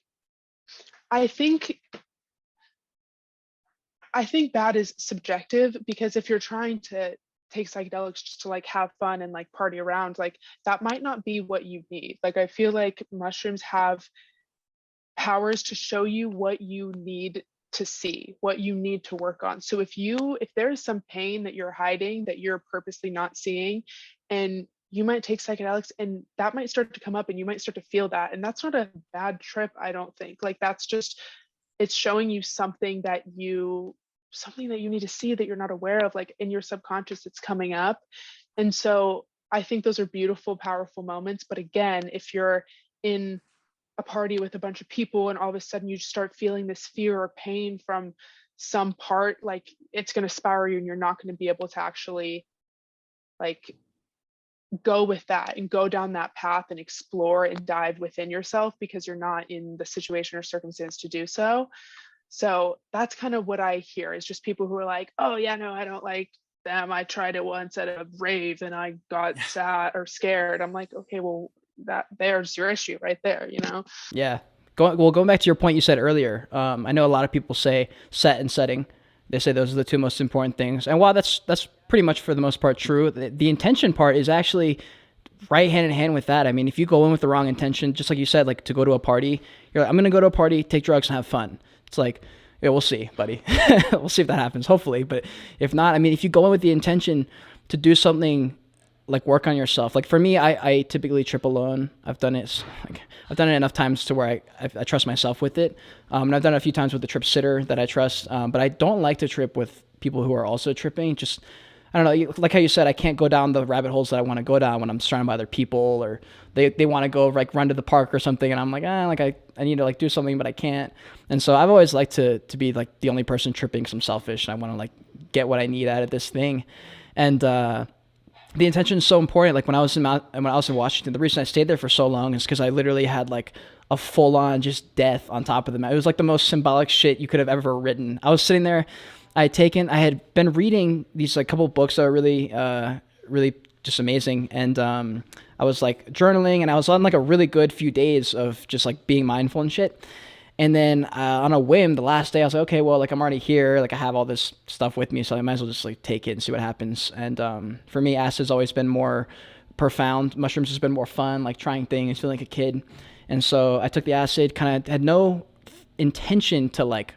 I think bad is subjective, because if you're trying to take psychedelics just to like have fun and like party around, like that might not be what you need. Like I feel like mushrooms have powers to show you what you need to see, what you need to work on. So if there's some pain that you're hiding, that you're purposely not seeing, and you might take psychedelics and that might start to come up and you might start to feel that, and that's not a bad trip, I don't think. Like that's just, it's showing you something that you need to see, that you're not aware of, like in your subconscious, it's coming up. And so I think those are beautiful, powerful moments. But again, if you're in a party with a bunch of people and all of a sudden you start feeling this fear or pain from some part, like it's going to spiral you, and you're not going to be able to actually like go with that and go down that path and explore and dive within yourself, because you're not in the situation or circumstance to do so. So that's kind of what I hear, is just people who are like, oh yeah, no, I don't like damn, I tried it once at a rave and I got sad or scared. I'm like, okay, well, there's your issue right there, you know? Yeah. Going back to your point you said earlier, I know a lot of people say set and setting. They say those are the two most important things. And while that's pretty much for the most part true, the intention part is actually right hand in hand with that. I mean, if you go in with the wrong intention, just like you said, like to go to a party, you're like, I'm going to go to a party, take drugs and have fun. It's like, yeah, we'll see, buddy. We'll see if that happens, hopefully. But if not, I mean, if you go in with the intention to do something, like work on yourself. Like for me, I typically trip alone. I've done it enough times to where I trust myself with it. And I've done it a few times with the trip sitter that I trust. But I don't like to trip with people who are also tripping. Just, I don't know, like how you said, I can't go down the rabbit holes that I want to go down when I'm surrounded by other people, or they want to go like run to the park or something. And I'm like, I need to like do something, but I can't. And so I've always liked to be like the only person tripping, because I'm selfish and I want to like get what I need out of this thing. And, the intention is so important. Like when I was in Washington, the reason I stayed there for so long is because I literally had like a full-on just death on top of the mountain. It was like the most symbolic shit you could have ever written. I was sitting there, I had been reading these like couple books that are really, really just amazing. And I was like journaling, and I was on like a really good few days of just like being mindful and shit. And then on a whim, the last day, I was like, okay, well, like I'm already here. Like I have all this stuff with me, so I might as well just like take it and see what happens. And for me, acid's always been more profound. Mushrooms has been more fun, like trying things, feeling like a kid. And so I took the acid, kind of had no intention to like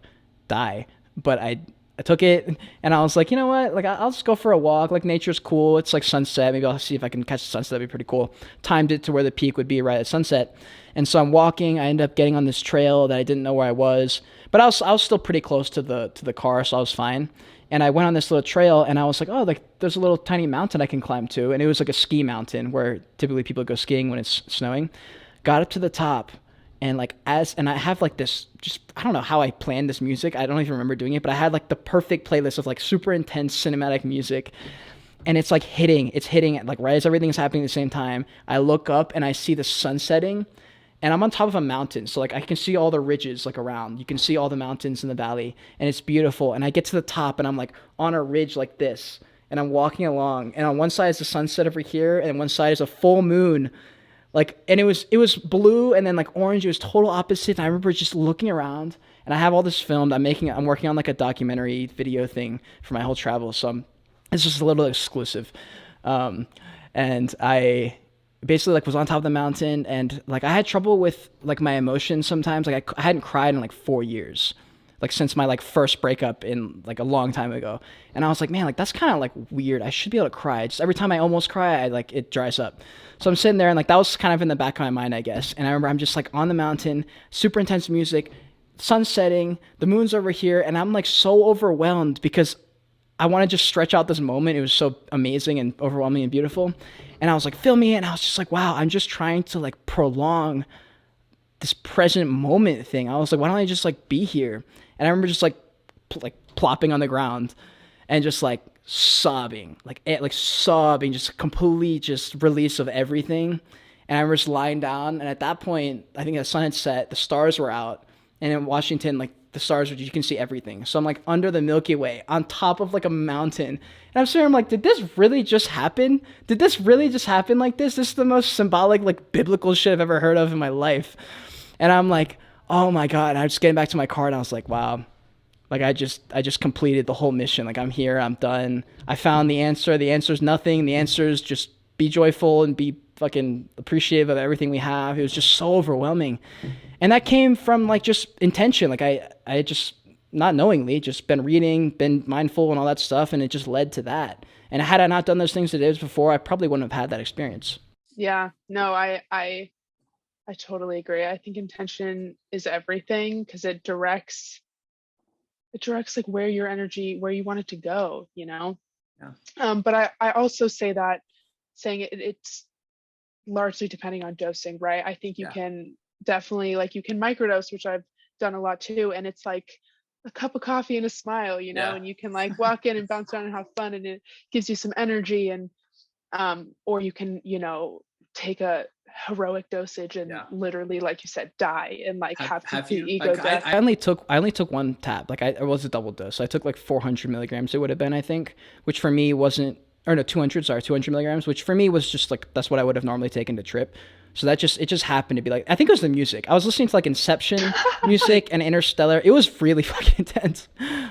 die, but I took it, and I was like, you know what? Like I'll just go for a walk. Like nature's cool. It's like sunset. Maybe I'll see if I can catch the sunset. That'd be pretty cool. Timed it to where the peak would be right at sunset. And so I'm walking. I end up getting on this trail that I didn't know where I was, but I was still pretty close to the car, so I was fine. And I went on this little trail, and I was like, oh, like there's a little tiny mountain I can climb to, and it was like a ski mountain where typically people go skiing when it's snowing. Got up to the top, and I have like this, just I don't know how I planned this music. I don't even remember doing it, but I had like the perfect playlist of like super intense cinematic music. And it's hitting like right as everything's happening at the same time. I look up and I see the sun setting, and I'm on top of a mountain. So like I can see all the ridges like around. You can see all the mountains in the valley, and it's beautiful. And I get to the top, and I'm like on a ridge like this, and I'm walking along, and on one side is the sunset over here, and one side is a full moon. Like, and it was blue and then like orange. It was total opposite. And I remember just looking around, and I have all this filmed. I'm working on like a documentary video thing for my whole travel. So it's just a little exclusive. And I basically like was on top of the mountain, and like I had trouble with like my emotions sometimes. Like I hadn't cried in like 4 years, like since my like first breakup in like a long time ago. And I was like, man, like that's kind of like weird. I should be able to cry. Just every time I almost cry, I like it dries up. So I'm sitting there, and like that was kind of in the back of my mind, I guess. And I remember I'm just like on the mountain, super intense music, sun setting, the moon's over here, and I'm like so overwhelmed because I want to just stretch out this moment. It was so amazing and overwhelming and beautiful. And I was like, fill me in. I was just like, wow, I'm just trying to like prolong this present moment thing. I was like, why don't I just like be here? And I remember just like plopping on the ground and just like sobbing, like sobbing, just complete just release of everything. And I remember just lying down. And at that point, I think the sun had set, the stars were out. And in Washington, like the stars, you can see everything. So I'm like under the Milky Way on top of like a mountain. And I'm sitting there, I'm like, did this really just happen? Did this really just happen like this? This is the most symbolic, like biblical shit I've ever heard of in my life. And I'm like, oh my God. And I was just getting back to my car, and I was like, wow. Like I just completed the whole mission. Like I'm here, I'm done. I found the answer. The answer is nothing. The answer is just be joyful and be fucking appreciative of everything we have. It was just so overwhelming. And that came from like just intention. Like I had just not knowingly just been reading, been mindful and all that stuff. And it just led to that. And had I not done those things that it was before, I probably wouldn't have had that experience. Yeah, no, I totally agree. I think intention is everything, because it directs like where your energy, where you want it to go, you know? Yeah. But I also say that saying it's largely depending on dosing, right? I think you can definitely, like you can microdose, which I've done a lot too. And it's like a cup of coffee and a smile, you know, and you can like walk in and bounce around and have fun, and it gives you some energy. And, or you can, you know, take a heroic dosage and literally, like you said, die and like have complete ego like, death. I only took one tab. Like it was a double dose. So I took like 400 milligrams. It would have been, I think, which for me wasn't, or no, 200 milligrams, which for me was just like, that's what I would have normally taken to trip. So it just happened to be like, I think it was the music. I was listening to like Inception music and Interstellar. It was really fucking intense.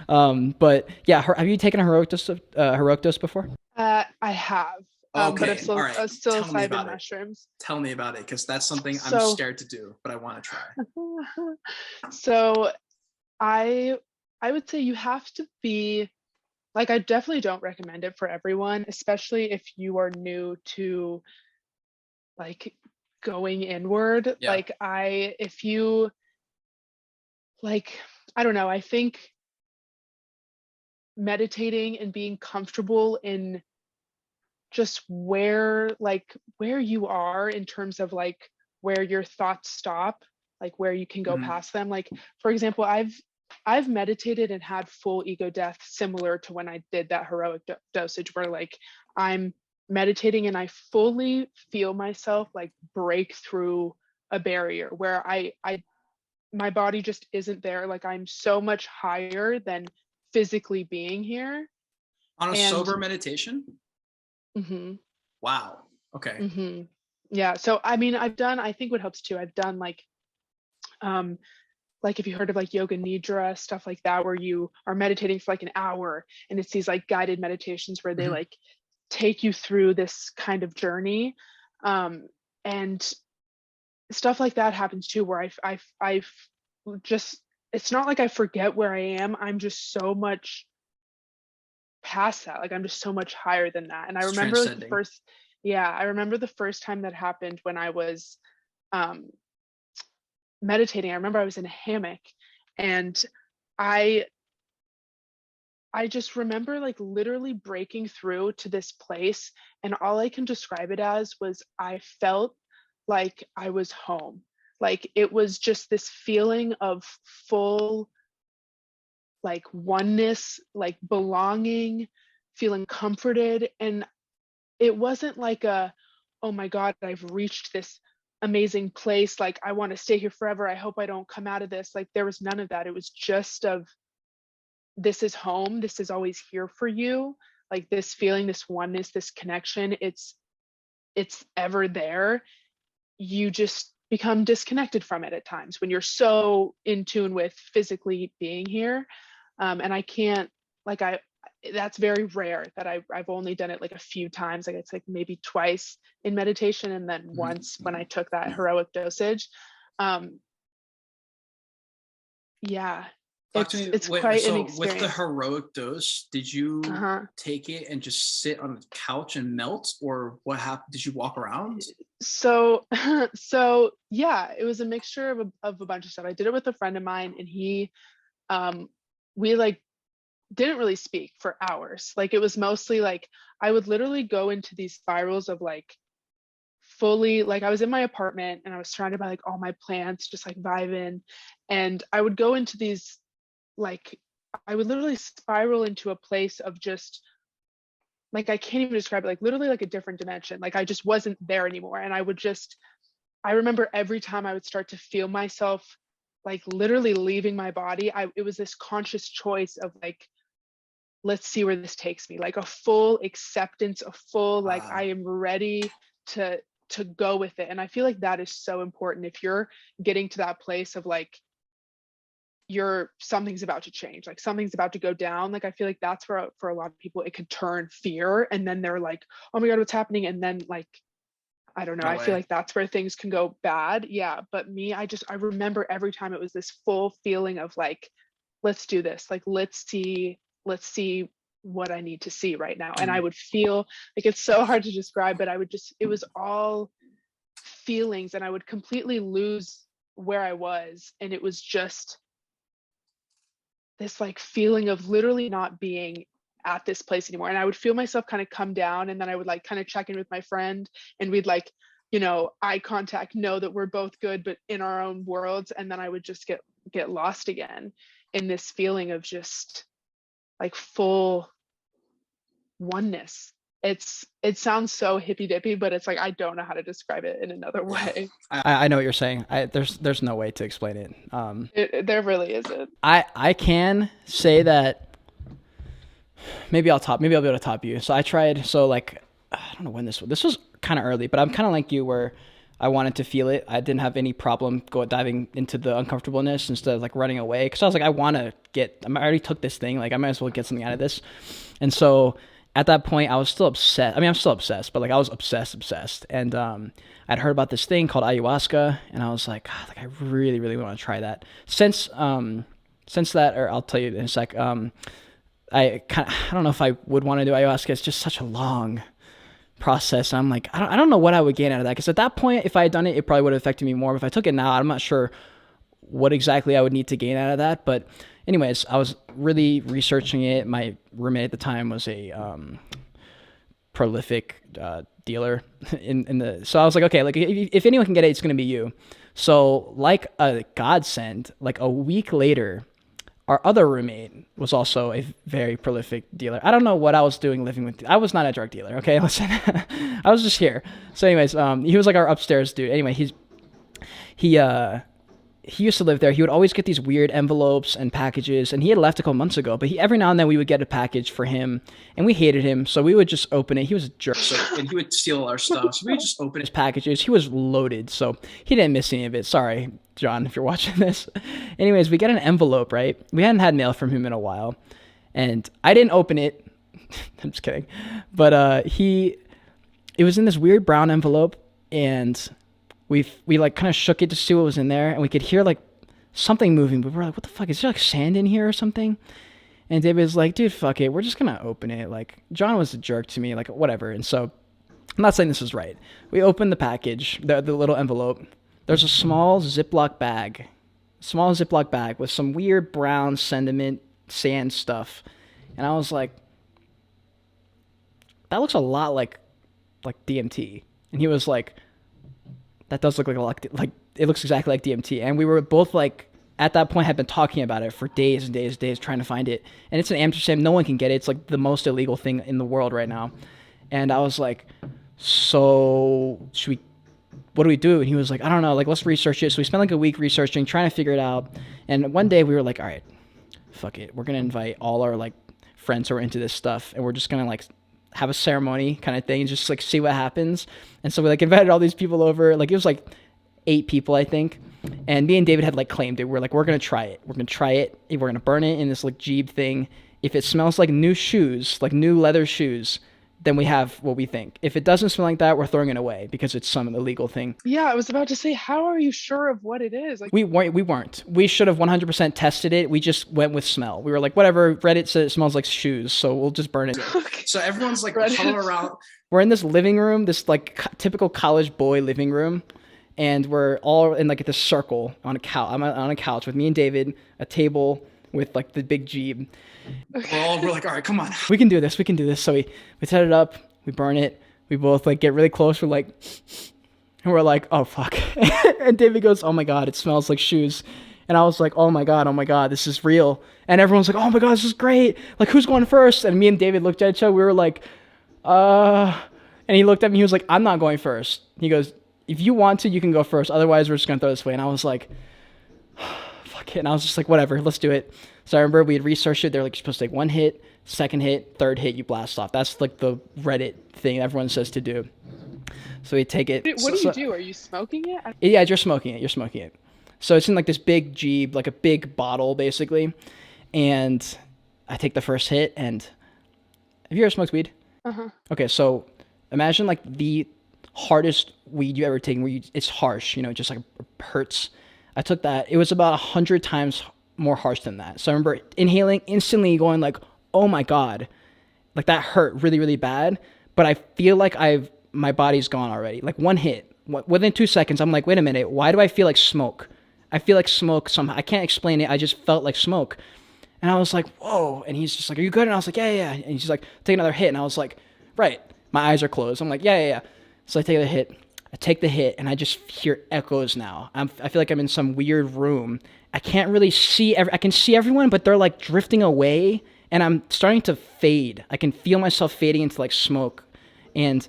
But yeah, have you taken a heroic dose before? I have. Okay, but of all right. psilocybin mushrooms. Tell me about it, because that's something I'm scared to do, but I want to try. So I would say you have to be, like, I definitely don't recommend it for everyone, especially if you are new to like going inward. Yeah. Like if you like, I don't know, I think meditating and being comfortable in just where you are in terms of like where your thoughts stop, like where you can go past them. Like, for example, I've meditated and had full ego death similar to when I did that heroic dosage, where like I'm meditating and I fully feel myself like break through a barrier where my body just isn't there. Like I'm so much higher than physically being here. On a sober meditation? Mm-hmm. Wow. Okay. Mm-hmm. Yeah. So I mean, I think what helps too, I've done like if you heard of like yoga nidra, stuff like that, where you are meditating for like an hour and it's these like guided meditations where they like take you through this kind of journey. And stuff like that happens too, where I've just, it's not like I forget where I am. I'm just so much past that. Like I'm just so much higher than that. And I remember like I remember the first time that happened when I was meditating. I remember I was in a hammock and I just remember like literally breaking through to this place, and all I can describe it as was I felt like I was home. Like it was just this feeling of full like oneness, like belonging, feeling comforted. And it wasn't like oh my God, I've reached this amazing place. Like I want to stay here forever. I hope I don't come out of this. Like there was none of that. It was just this is home. This is always here for you. Like this feeling, this oneness, this connection, it's ever there. You just become disconnected from it at times when you're so in tune with physically being here. And I can't, that's very rare that I've only done it like a few times. Like it's like maybe twice in meditation, and then once when I took that heroic dosage. Yeah, it's quite an experience. With the heroic dose, did you take it and just sit on the couch and melt, or what happened? Did you walk around? So yeah, it was a mixture of a bunch of stuff. I did it with a friend of mine, and he, we like didn't really speak for hours. Like it was mostly like I would literally go into these spirals of like fully, like I was in my apartment and I was surrounded by like all my plants, just like vibing, and I would go into these, like I would literally spiral into a place of just like, I can't even describe it, like literally like a different dimension. Like I just wasn't there anymore. And I remember every time I would start to feel myself like literally leaving my body, it was this conscious choice of like, let's see where this takes me, like a full acceptance, a full like I am ready to go with it. And I feel like that is so important. If you're getting to that place of like something's about to change, like something's about to go down, like I feel like that's where for a lot of people it could turn fear, and then they're like, oh my God, what's happening? And then like, I don't know, I feel like that's where things can go bad. Yeah, but me, I remember every time it was this full feeling of like, let's do this, like let's see what I need to see right now. And I would feel like, it's so hard to describe, but it was all feelings, and I would completely lose where I was, and it was just this like feeling of literally not being at this place anymore. And I would feel myself kind of come down, and then I would like kind of check in with my friend, and we'd like, eye contact, know that we're both good but in our own worlds, and then I would just get lost again in this feeling of just like full oneness. it sounds so hippy dippy, but it's like I don't know how to describe it in another way. I know what you're saying. There's no way to explain it. There really isn't. I can say that maybe I'll be able to top you. So I tried. So like I don't know when this was kind of early, but I'm kind of like you where I wanted to feel it. I didn't have any problem diving into the uncomfortableness instead of like running away, because I was like, I already took this thing, like I might as well get something out of this. And so at that point I was still obsessed. I mean, I'm still obsessed, but like I was obsessed. And I'd heard about this thing called ayahuasca, and I was like, God, like I really, really want to try that. Since that, or I'll tell you in a sec, I don't know if I would want to do ayahuasca. It's just such a long process. I'm like, I don't know what I would gain out of that, because at that point, if I had done it, it probably would have affected me more. But if I took it now, I'm not sure what exactly I would need to gain out of that. But anyways, I was really researching it. My roommate at the time was a prolific dealer so I was like, okay, like if anyone can get it, it's going to be you. So like a godsend, like a week later, our other roommate was also a very prolific dealer. I don't know what I was doing living with. I was not a drug dealer. Okay, listen, I was just here. So anyways, he was like our upstairs dude. Anyway, he used to live there. He would always get these weird envelopes and packages, and he had left a couple months ago, but every now and then we would get a package for him, and we hated him, so we would just open it. He was a jerk. And he would steal our stuff, so we would just open his packages. He was loaded, so he didn't miss any of it. Sorry, John, if you're watching this. Anyways, we get an envelope, right? We hadn't had mail from him in a while, and I didn't open it. I'm just kidding. But it was in this weird brown envelope, and we like kind of shook it to see what was in there, and we could hear like something moving, but we're like, what the fuck, is there like sand in here or something? And David's like, dude, fuck it, we're just gonna open it. Like, John was a jerk to me, like whatever. And so I'm not saying this is right. We opened the package, the little envelope. There's a small Ziploc bag with some weird brown sand stuff. And I was like, that looks a lot like DMT. And he was like, that does look like it looks exactly like DMT. And we were both like, at that point, had been talking about it for days and days, trying to find it. And it's in Amsterdam. No one can get it. It's like the most illegal thing in the world right now. And I was like, so what do we do? And he was like, I don't know, like let's research it. So we spent like a week researching, trying to figure it out. And one day we were like, all right, fuck it. We're going to invite all our like friends who are into this stuff. And we're just going to like have a ceremony kind of thing and just like see what happens. And so we like invited all these people over. Like it was like 8 people, I think. And me and David had like claimed it. We're like, we're going to try it. We're going to try it. We're going to burn it in this like jeeb thing. If it smells like new shoes, like new leather shoes, then we have what we think. If it doesn't smell like that, we're throwing it away because it's some illegal thing. Yeah, I was about to say, how are you sure of what it is? Like, we weren't. We should have 100% tested it. We just went with smell. We were like, whatever, Reddit said it smells like shoes, so we'll just burn it. So everyone's like huddled around. We're in this living room, this like typical college boy living room, and we're all in like this circle on a couch. I'm on a couch with me and David, a table with like the big jeep. We're like, all right, come on. We can do this. So we set it up, we burn it, we both like get really close. We're like, and we're like, oh fuck. And David goes, oh my God, it smells like shoes. And I was like, oh my God, this is real. And everyone's like, oh my God, this is great. Like, who's going first? And me and David looked at each other. We were like, and he looked at me. He was like, I'm not going first. He goes, if you want to, you can go first. Otherwise, we're just going to throw this away. And I was like, fuck it. And I was just like, whatever, let's do it. So I remember we had researched it. They're like, you're supposed to take 1 hit, 2nd hit, 3rd hit, you blast off. That's like the Reddit thing everyone says to do. So we take it. What do you do? Are you smoking it? Yeah, you're smoking it. So it's in like this big jeeb, like a big bottle basically. And I take the first hit. And have you ever smoked weed? Uh-huh. Okay, so imagine like the hardest weed you ever taken where it's harsh, it just like hurts. I took that. It was about 100 times more harsh than that. So I remember inhaling, instantly going like, oh my God, like that hurt really, really bad. But I feel like my body's gone already. Like 1 hit, within 2 seconds, I'm like, wait a minute, why do I feel like smoke? I feel like smoke somehow. I can't explain it. I just felt like smoke. And I was like, whoa. And he's just like, are you good? And I was like, yeah. And he's like, take another hit. And I was like, right. My eyes are closed. I'm like, yeah. So I take the hit. I take the hit, and I just hear echoes now. I feel like I'm in some weird room. I can't really see. I can see everyone, but they're like drifting away, and I'm starting to fade. I can feel myself fading into like smoke. And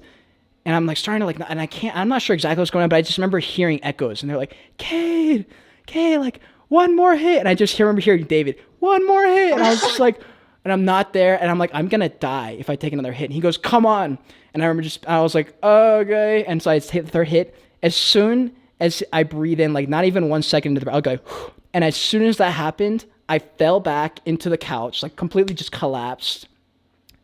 I'm like starting to like, and I'm not sure exactly what's going on, but I just remember hearing echoes, and they're like, Cade, like one more hit. And I just remember hearing David, one more hit. And I was just like, and I'm not there. And I'm like, I'm going to die if I take another hit. And he goes, come on. And I remember I was like, okay. And so I take the third hit. As soon as I breathe in, like not even 1 second into the breath, I'll go, and as soon as that happened, I fell back into the couch, like completely just collapsed.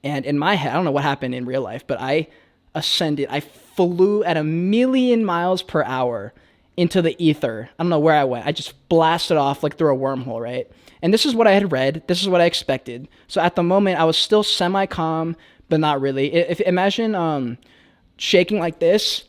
And in my head, I don't know what happened in real life, but I ascended. I flew at 1,000,000 miles per hour into the ether. I don't know where I went. I just blasted off like through a wormhole, right? And this is what I had read. This is what I expected. So at the moment, I was still semi-calm, but not really. Imagine shaking like this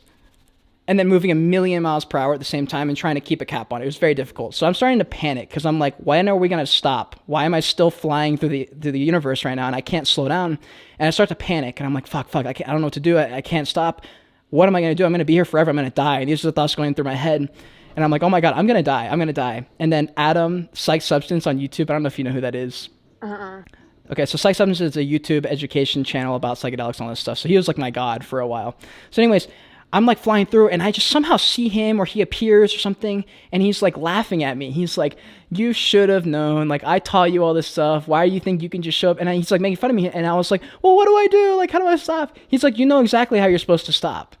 and then moving 1,000,000 miles per hour at the same time and trying to keep a cap on it. It was very difficult. So I'm starting to panic because I'm like, when are we going to stop? Why am I still flying through the universe right now and I can't slow down? And I start to panic and I'm like, fuck, I don't know what to do. I can't stop. What am I going to do? I'm going to be here forever. I'm going to die. And these are the thoughts going through my head. And I'm like, oh my God, I'm going to die. And then Adam, Psych Substance on YouTube. I don't know if you know who that is. Okay, so Psych Substance is a YouTube education channel about psychedelics and all this stuff. So he was like my god for a while. So anyways, I'm like flying through and I just somehow see him or he appears or something and he's like laughing at me. He's like, you should have known. Like, I taught you all this stuff. Why do you think you can just show up? And he's like making fun of me. And I was like, well, what do I do? Like, how do I stop? He's like, you know exactly how you're supposed to stop.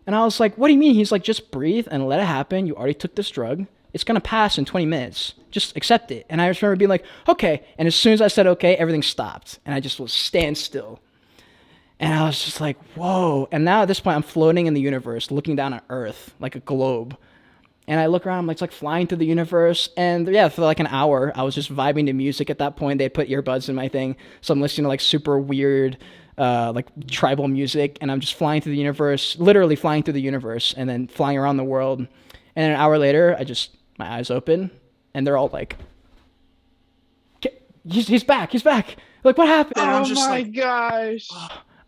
And I was like, what do you mean? He's like, just breathe and let it happen. You already took this drug. It's going to pass in 20 minutes. Just accept it. And I just remember being like, okay. And as soon as I said okay, everything stopped. And I just was stand still. And I was just like, whoa. And now at this point, I'm floating in the universe, looking down at Earth like a globe. And I look around, I'm like flying through the universe. And yeah, for like an hour, I was just vibing to music at that point. They put earbuds in my thing. So I'm listening to like super weird, like tribal music. And I'm just flying through the universe, literally flying through the universe and then flying around the world. And an hour later, my eyes open and they're all like, he's back. Like, what happened? And I was just like, gosh.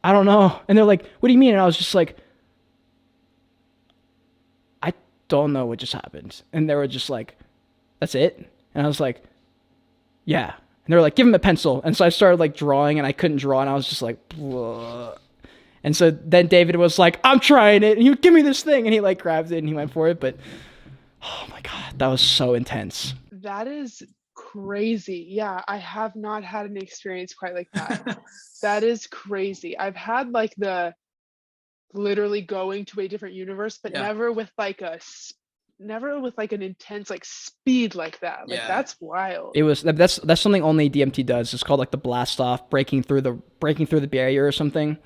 I don't know. And they're like, what do you mean? And I was just like, I don't know what just happened. And they were just like, that's it? And I was like, yeah. And they were like, give him a pencil. And so I started like drawing and I couldn't draw. And I was just like, blah. And so then David was like, I'm trying it. And he would give me this thing. And he like grabbed it and he went for it. But oh my God, that was so intense. That is crazy. Yeah, I have not had an experience quite like that. That is crazy. I've had like the literally going to a different universe, but never with like an intense like speed like that. Like that's wild. That's something only DMT does. It's called like the blast off, breaking through the barrier or something.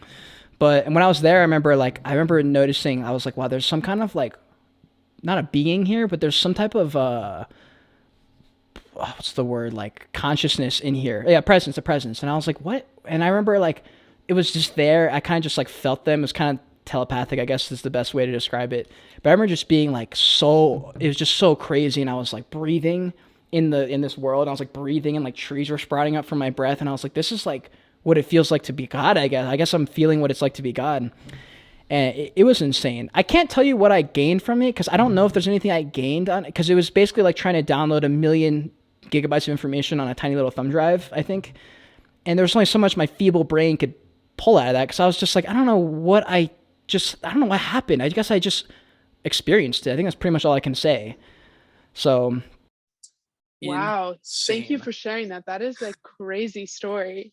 But when I was there, I remember noticing, I was like, wow, there's some kind of like, not a being here, but there's some type of what's the word, like consciousness in here. Yeah, a presence. And I was like, what? And I remember like it was just there. I kind of just like felt them. It was kind of telepathic, I guess is the best way to describe it. But I remember just being like it was just so crazy. And I was like breathing in this world. I was like breathing and like trees were sprouting up from my breath. And I was like, this is like what it feels like to be God, I guess. I guess I'm feeling what it's like to be God. And it was insane. I can't tell you what I gained from it because I don't know if there's anything I gained on it, because it was basically like trying to download 1,000,000 gigabytes of information on a tiny little thumb drive, I think. And there was only so much my feeble brain could pull out of that because I was just like, I don't know what happened. I guess I just experienced it. I think that's pretty much all I can say. So. Wow. Insane. Thank you for sharing that. That is a crazy story.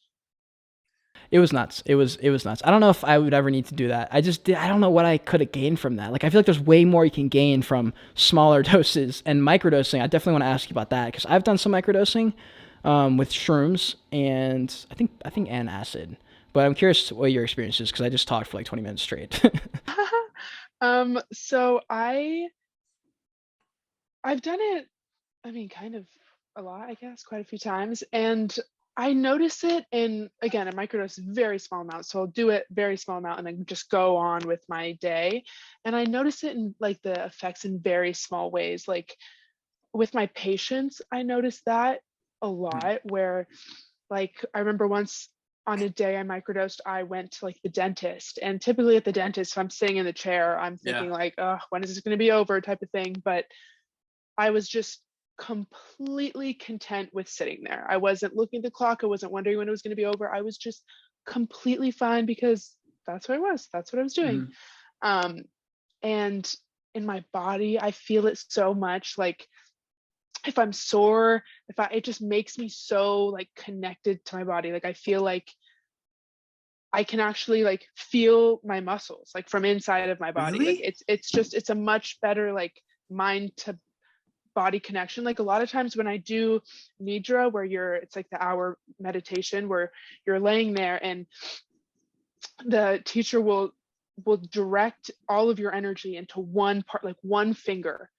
It was nuts. It was nuts. I don't know if I would ever need to do that. I don't know what I could have gained from that. Like, I feel like there's way more you can gain from smaller doses. And microdosing, I definitely want to ask you about that because I've done some microdosing with shrooms and I think and acid. But I'm curious what your experience is because I just talked for like 20 minutes straight. So I've done it, I mean, kind of a lot, I guess, quite a few times. And I notice it in, again, a microdose, very small amount. So I'll do it very small amount and then just go on with my day. And I notice it in like the effects in very small ways. Like with my patients, I noticed that a lot where like, I remember once on a day I microdosed, I went to like the dentist, and typically at the dentist, if I'm sitting in the chair, I'm thinking like, oh, when is this going to be over type of thing. But I was just completely content with sitting there. I wasn't looking at the clock. I wasn't wondering when it was going to be over. I was just completely fine because that's what I was. That's what I was doing. And in my body, I feel it so much. Like if I'm sore, it just makes me so like connected to my body. Like I feel like I can actually like feel my muscles like from inside of my body. Really? Like it's a much better like mind to body connection. Like a lot of times when I do nidra, where it's like the hour meditation where you're laying there and the teacher will direct all of your energy into one part, like one finger,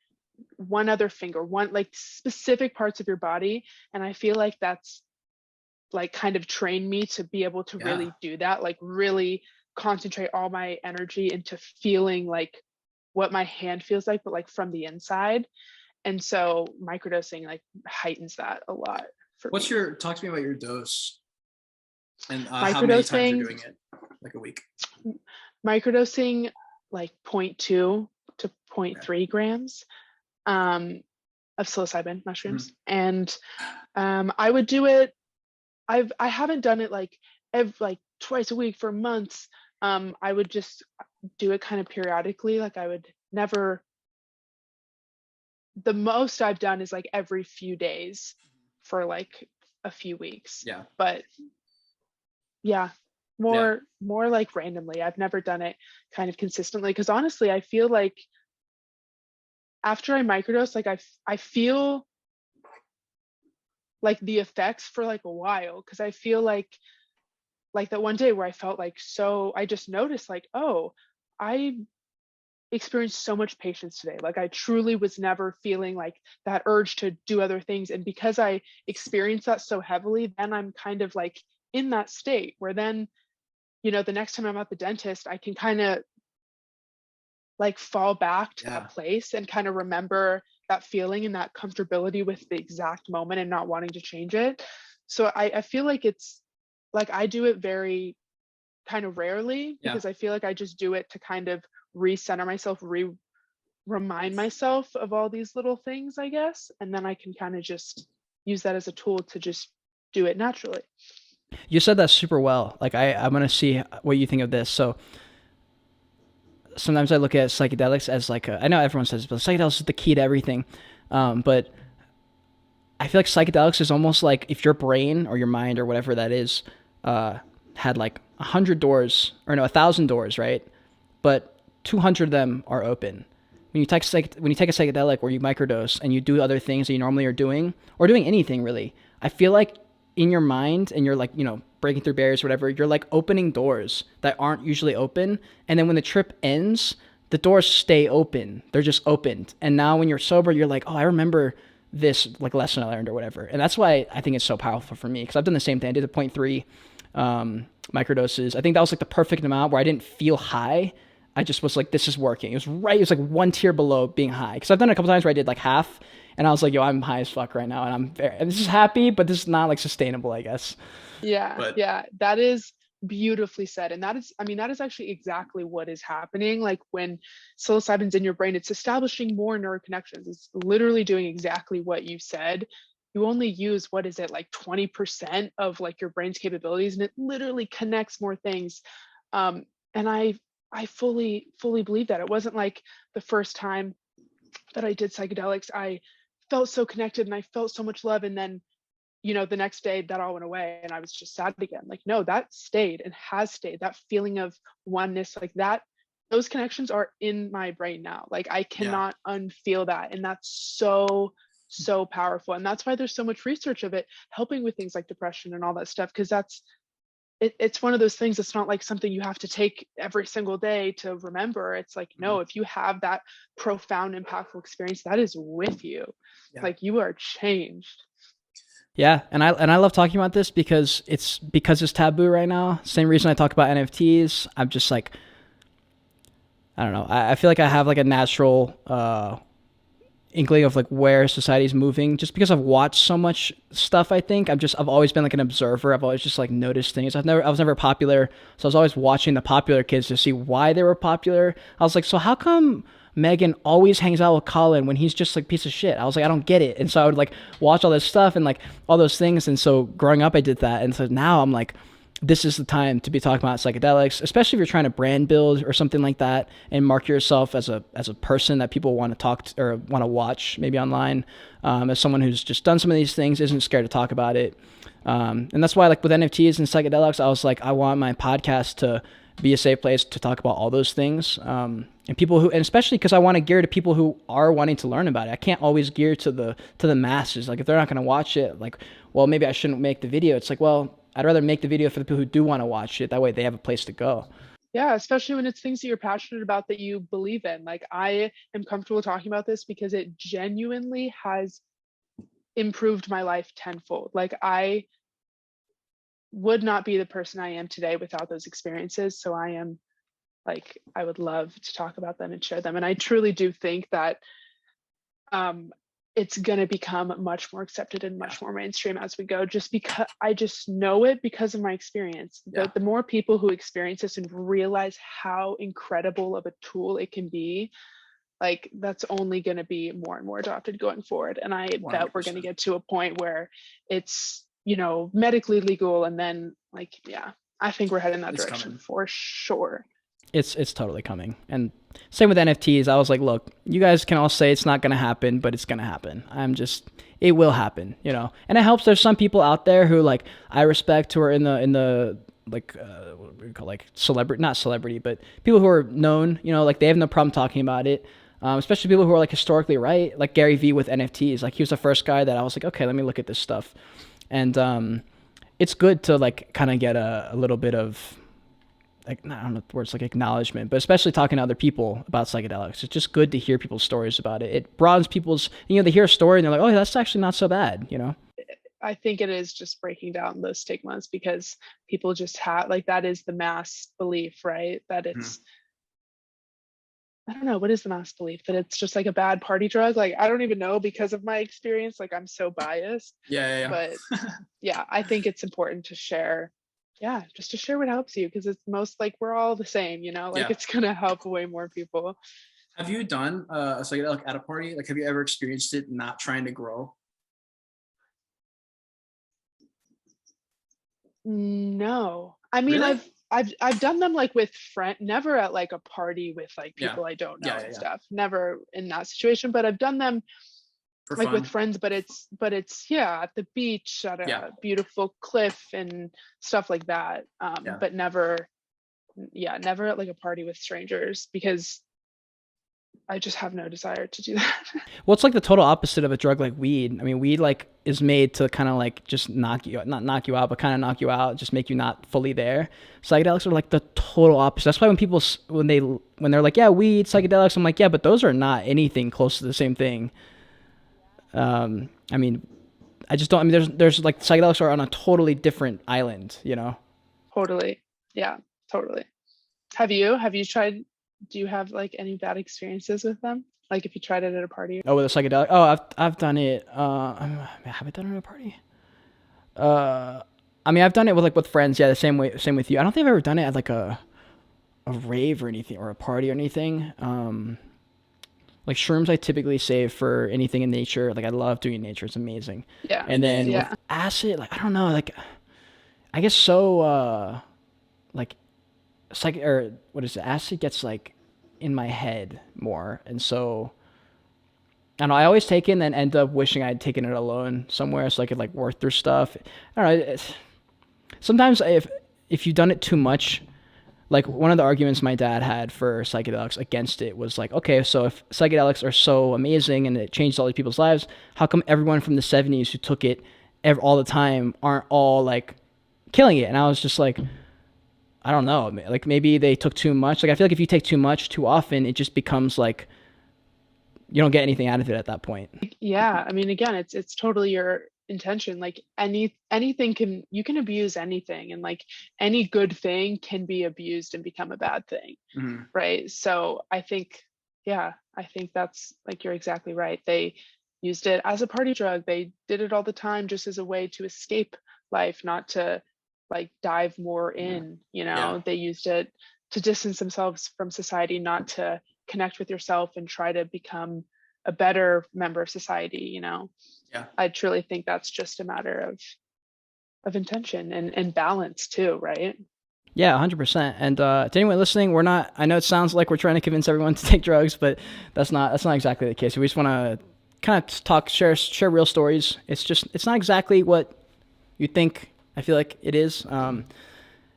one other finger, one like specific parts of your body. And I feel like that's like kind of trained me to be able to really do that, like really concentrate all my energy into feeling like what my hand feels like, but like from the inside. And so microdosing like heightens that a lot. Talk to me about your dose and how many times you're doing it, like a week. Microdosing like 0.2 to 0.3 grams of psilocybin mushrooms. And I would do it, I haven't done it like twice a week for months. I would just do it kind of periodically. Like I would never, the most I've done is like every few days for like a few weeks. Yeah. But yeah, more like randomly. I've never done it kind of consistently, because honestly, I feel like after I microdose, like I feel like the effects for like a while, because I feel like that one day where I felt like, so I just noticed like, oh, I experienced so much patience today. Like I truly was never feeling like that urge to do other things. And because I experienced that so heavily, then I'm kind of like in that state where then, you know, the next time I'm at the dentist, I can kind of like fall back to that place and kind of remember that feeling and that comfortability with the exact moment and not wanting to change it. So I feel like it's like I do it very kind of rarely, because I feel like I just do it to kind of recenter myself, remind myself of all these little things, I guess. And then I can kind of just use that as a tool to just do it naturally. You said that super well. Like I'm going to see what you think of this. So sometimes I look at psychedelics as like I know everyone says, but psychedelics is the key to everything. But I feel like psychedelics is almost like if your brain or your mind or whatever that is, had like 100 doors, or no, 1,000 doors, right? But 200 of them are open. When you take a psychedelic or you microdose and you do other things that you normally are doing, or doing anything really, I feel like in your mind, and you're like, you know, breaking through barriers, whatever, you're like opening doors that aren't usually open. And then when the trip ends, the doors stay open. They're just opened. And now when you're sober, you're like, oh, I remember this like lesson I learned or whatever. And that's why I think it's so powerful for me, because I've done the same thing. I did a 0.3 microdoses. I think that was like the perfect amount where I didn't feel high. I just was like, this is working. It was right. It was like one tier below being high. Because I've done it a couple times where I did like half, and I was like, yo, I'm high as fuck right now. And this is happy, but this is not like sustainable, I guess. Yeah, that is beautifully said. And that is actually exactly what is happening. Like when psilocybin's in your brain, it's establishing more neural connections. It's literally doing exactly what you said. You only use, what is it, like 20% of like your brain's capabilities, and it literally connects more things. And I fully believe that. It wasn't like the first time that I did psychedelics, I felt so connected and I felt so much love, and then, you know, the next day that all went away and I was just sad again. Like, no, that stayed and has stayed. That feeling of oneness, like that, those connections are in my brain now. Like I cannot unfeel that. And that's so powerful. And that's why there's so much research of it helping with things like depression and all that stuff. Cause it's one of those things that's not like something you have to take every single day to remember. It's like, no, if you have that profound, impactful experience, that is with you. Like you are changed. Yeah, and I love talking about this because it's taboo right now. Same reason I talk about NFTs. I'm just like, I don't know. I feel like I have like a natural inkling of like where society's moving, just because I've watched so much stuff. I think I've always been like an observer. I've always just like noticed things. I was never popular, so I was always watching the popular kids to see why they were popular. I was like, so how come Megan always hangs out with Colin when he's just like a piece of shit? I was like, I don't get it. And so I would like watch all this stuff and like all those things. And so growing up, I did that. And so now I'm like, this is the time to be talking about psychedelics, especially if you're trying to brand build or something like that and market yourself as a person that people want to talk to or want to watch maybe online, as someone who's just done some of these things, isn't scared to talk about it. And that's why, like with NFTs and psychedelics, I was like, I want my podcast to be a safe place to talk about all those things. And people who, and especially because I want to gear to people who are wanting to learn about it. I can't always gear to the masses. Like if they're not going to watch it, like, well, maybe I shouldn't make the video. It's like, well, I'd rather make the video for the people who do want to watch it. That way they have a place to go. Yeah, especially when it's things that you're passionate about that you believe in. Like I am comfortable talking about this because it genuinely has improved my life tenfold. Like I would not be the person I am today without those experiences. So I am like, I would love to talk about them and share them. And I truly do think that it's going to become much more accepted and much more mainstream as we go, just because I just know it because of my experience. The more people who experience this and realize how incredible of a tool it can be, like that's only going to be more and more adopted going forward. And I 100%. Bet we're going to get to a point where it's, you know, medically legal. And then like, yeah, I think we're heading that direction coming. For sure. It's totally coming. And same with NFTs. I was like, look, you guys can all say it's not going to happen, but it's going to happen. It will happen, you know? And it helps. There's some people out there who like, I respect, who are in the like, what do you call, like celebrity, not celebrity, but people who are known, you know, like they have no problem talking about it. Especially people who are like historically right, like Gary Vee with NFTs. Like he was the first guy that I was like, okay, let me look at this stuff. And it's good to like kind of get a little bit of like, I don't know the words, like acknowledgement, but especially talking to other people about psychedelics. It's just good to hear people's stories about it. It broadens people's, you know, they hear a story and they're like, oh, that's actually not so bad, you know? I think it is just breaking down those stigmas because people just have, like, that is the mass belief, right? That it's, I don't know, what is the mass belief? That it's just like a bad party drug? Like, I don't even know because of my experience. Like, I'm so biased. Yeah. But yeah, I think it's important to share. Yeah, just to share what helps you, because it's most like we're all the same, you know, like it's gonna help way more people. Have you done a psychedelic at a party? Like, have you ever experienced it not trying to grow? No, I mean, really? I've done them like with never at like a party with like people I don't know and stuff. Never in that situation, but I've done them for like fun. With friends, but it's at the beach at a beautiful cliff and stuff like that. But never at like a party with strangers, because I just have no desire to do that. Well, it's like the total opposite of a drug like weed. I mean, weed like is made to kind of like just not knock you out, but kind of knock you out, just make you not fully there. Psychedelics are like the total opposite. That's why when people, when they're like, yeah, weed, psychedelics, I'm like, yeah, but those are not anything close to the same thing. I mean, I just don't, I mean, there's like psychedelics are on a totally different island, you know? Totally. Yeah, totally. Have you tried, do you have like any bad experiences with them? Like if you tried it at a party? Oh, with a psychedelic? Oh, I've done it. Have I done it at a party? I mean, I've done it with friends. Yeah, the same with you. I don't think I've ever done it at like a rave or anything, or a party or anything. Like shrooms I typically save for anything in nature. Like I love doing nature. It's amazing. Yeah. And then with acid, like I don't know, like I guess so like or what is it? Acid gets like in my head more. And so I don't know, I always take it and then end up wishing I'd taken it alone somewhere so I could like work through stuff. I don't know. Sometimes if you've done it too much, like one of the arguments my dad had for psychedelics against it was like, okay, so if psychedelics are so amazing and it changed all these people's lives, how come everyone from the 70s who took it all the time aren't all like killing it? And I was just like, I don't know, like maybe they took too much. Like I feel like if you take too much too often, it just becomes like you don't get anything out of it at that point. Yeah, I mean, again, it's totally your intention. Like anything you can abuse anything, and like any good thing can be abused and become a bad thing. Right? So I think that's like, you're exactly right. They used it as a party drug. They did it all the time just as a way to escape life, not to like dive more in, you know. They used it to distance themselves from society, not to connect with yourself and try to become a better member of society, you know. I truly think that's just a matter of intention and balance too, right? Yeah, 100%. And to anyone listening, I know it sounds like we're trying to convince everyone to take drugs, but that's not exactly the case. We just want to kind of share real stories. It's not exactly what you think. I feel like it is.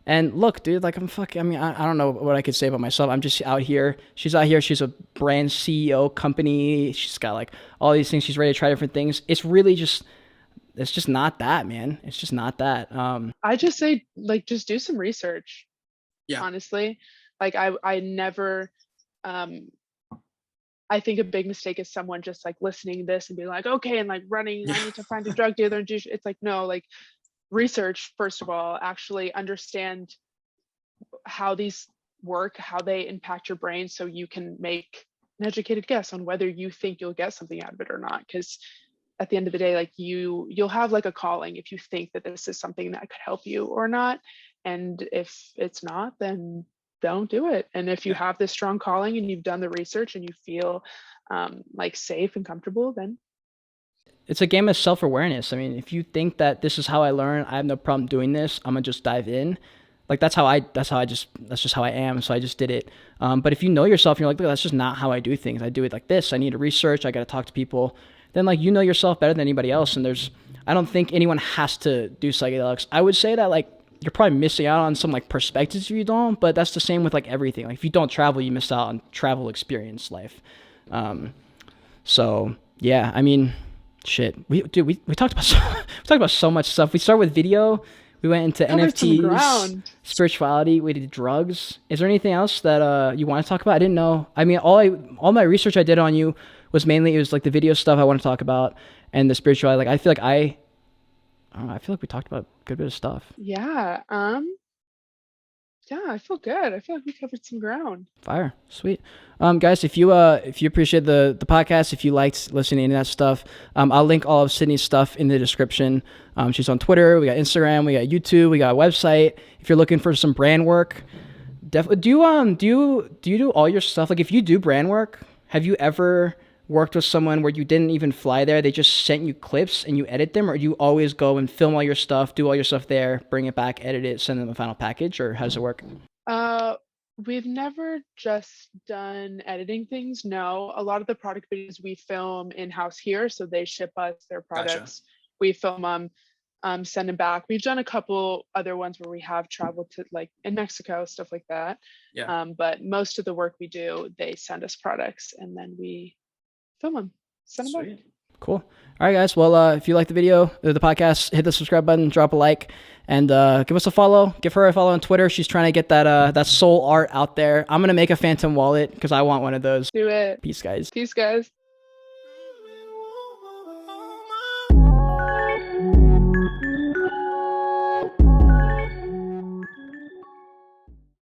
And look, dude, like I don't know what I could say about myself. I'm just out here. She's out here. She's a brand CEO company. She's got like all these things. She's ready to try different things. It's just not that, man. It's just not that. I just say, like, just do some research. Yeah. Honestly, like I never, I think a big mistake is someone just like listening to this and being like, okay, and like running, I need to find a drug dealer and do. It's like, no, like research, first of all, actually understand how these work, how they impact your brain, so you can make an educated guess on whether you think you'll get something out of it or not. Because at the end of the day, like you'll have like a calling if you think that this is something that could help you or not. And if it's not, then don't do it. And if you have this strong calling and you've done the research and you feel like safe and comfortable, then it's a game of self-awareness. I mean, if you think that this is how I learn, I have no problem doing this, I'm gonna just dive in. Like that's just how I am. So I just did it. But if you know yourself, and you're like, look, that's just not how I do things. I do it like this. I need to research. I got to talk to people. Then like, you know yourself better than anybody else. And I don't think anyone has to do psychedelics. I would say that like, you're probably missing out on some like perspectives if you don't, but that's the same with like everything. Like if you don't travel, you miss out on travel experience life. So yeah, I mean, shit, we talked about so much stuff. We started with video. We went into NFTs, spirituality. We did drugs. Is there anything else that you want to talk about? I didn't know. I mean, all my research I did on you was mainly, it was like the video stuff I want to talk about and the spirituality. Like I feel like we talked about a good bit of stuff. yeah. Yeah, I feel good. I feel like we covered some ground. Fire. Sweet. Guys, if you appreciate the podcast, if you liked listening to that stuff, I'll link all of Sydney's stuff in the description. She's on Twitter, we got Instagram, we got YouTube, we got a website. If you're looking for some brand work, definitely do you do all your stuff? Like if you do brand work, have you ever worked with someone where you didn't even fly there, they just sent you clips and you edit them, or do you always go and film all your stuff, do all your stuff there, bring it back, edit it, send them a final package, or how does it work? We've never just done editing things. No, a lot of the product videos we film in-house here, so they ship us their products. Gotcha. We film them, send them back. We've done a couple other ones where we have traveled to like in Mexico, stuff like that. Yeah. But most of the work we do, they send us products and then we film them, send them back. Cool. All right, guys. Well, if you like the video, the podcast, hit the subscribe button, drop a like, and give us a follow. Give her a follow on Twitter. She's trying to get that soul art out there. I'm gonna make a phantom wallet because I want one of those. Do it. Peace, guys. Peace, guys.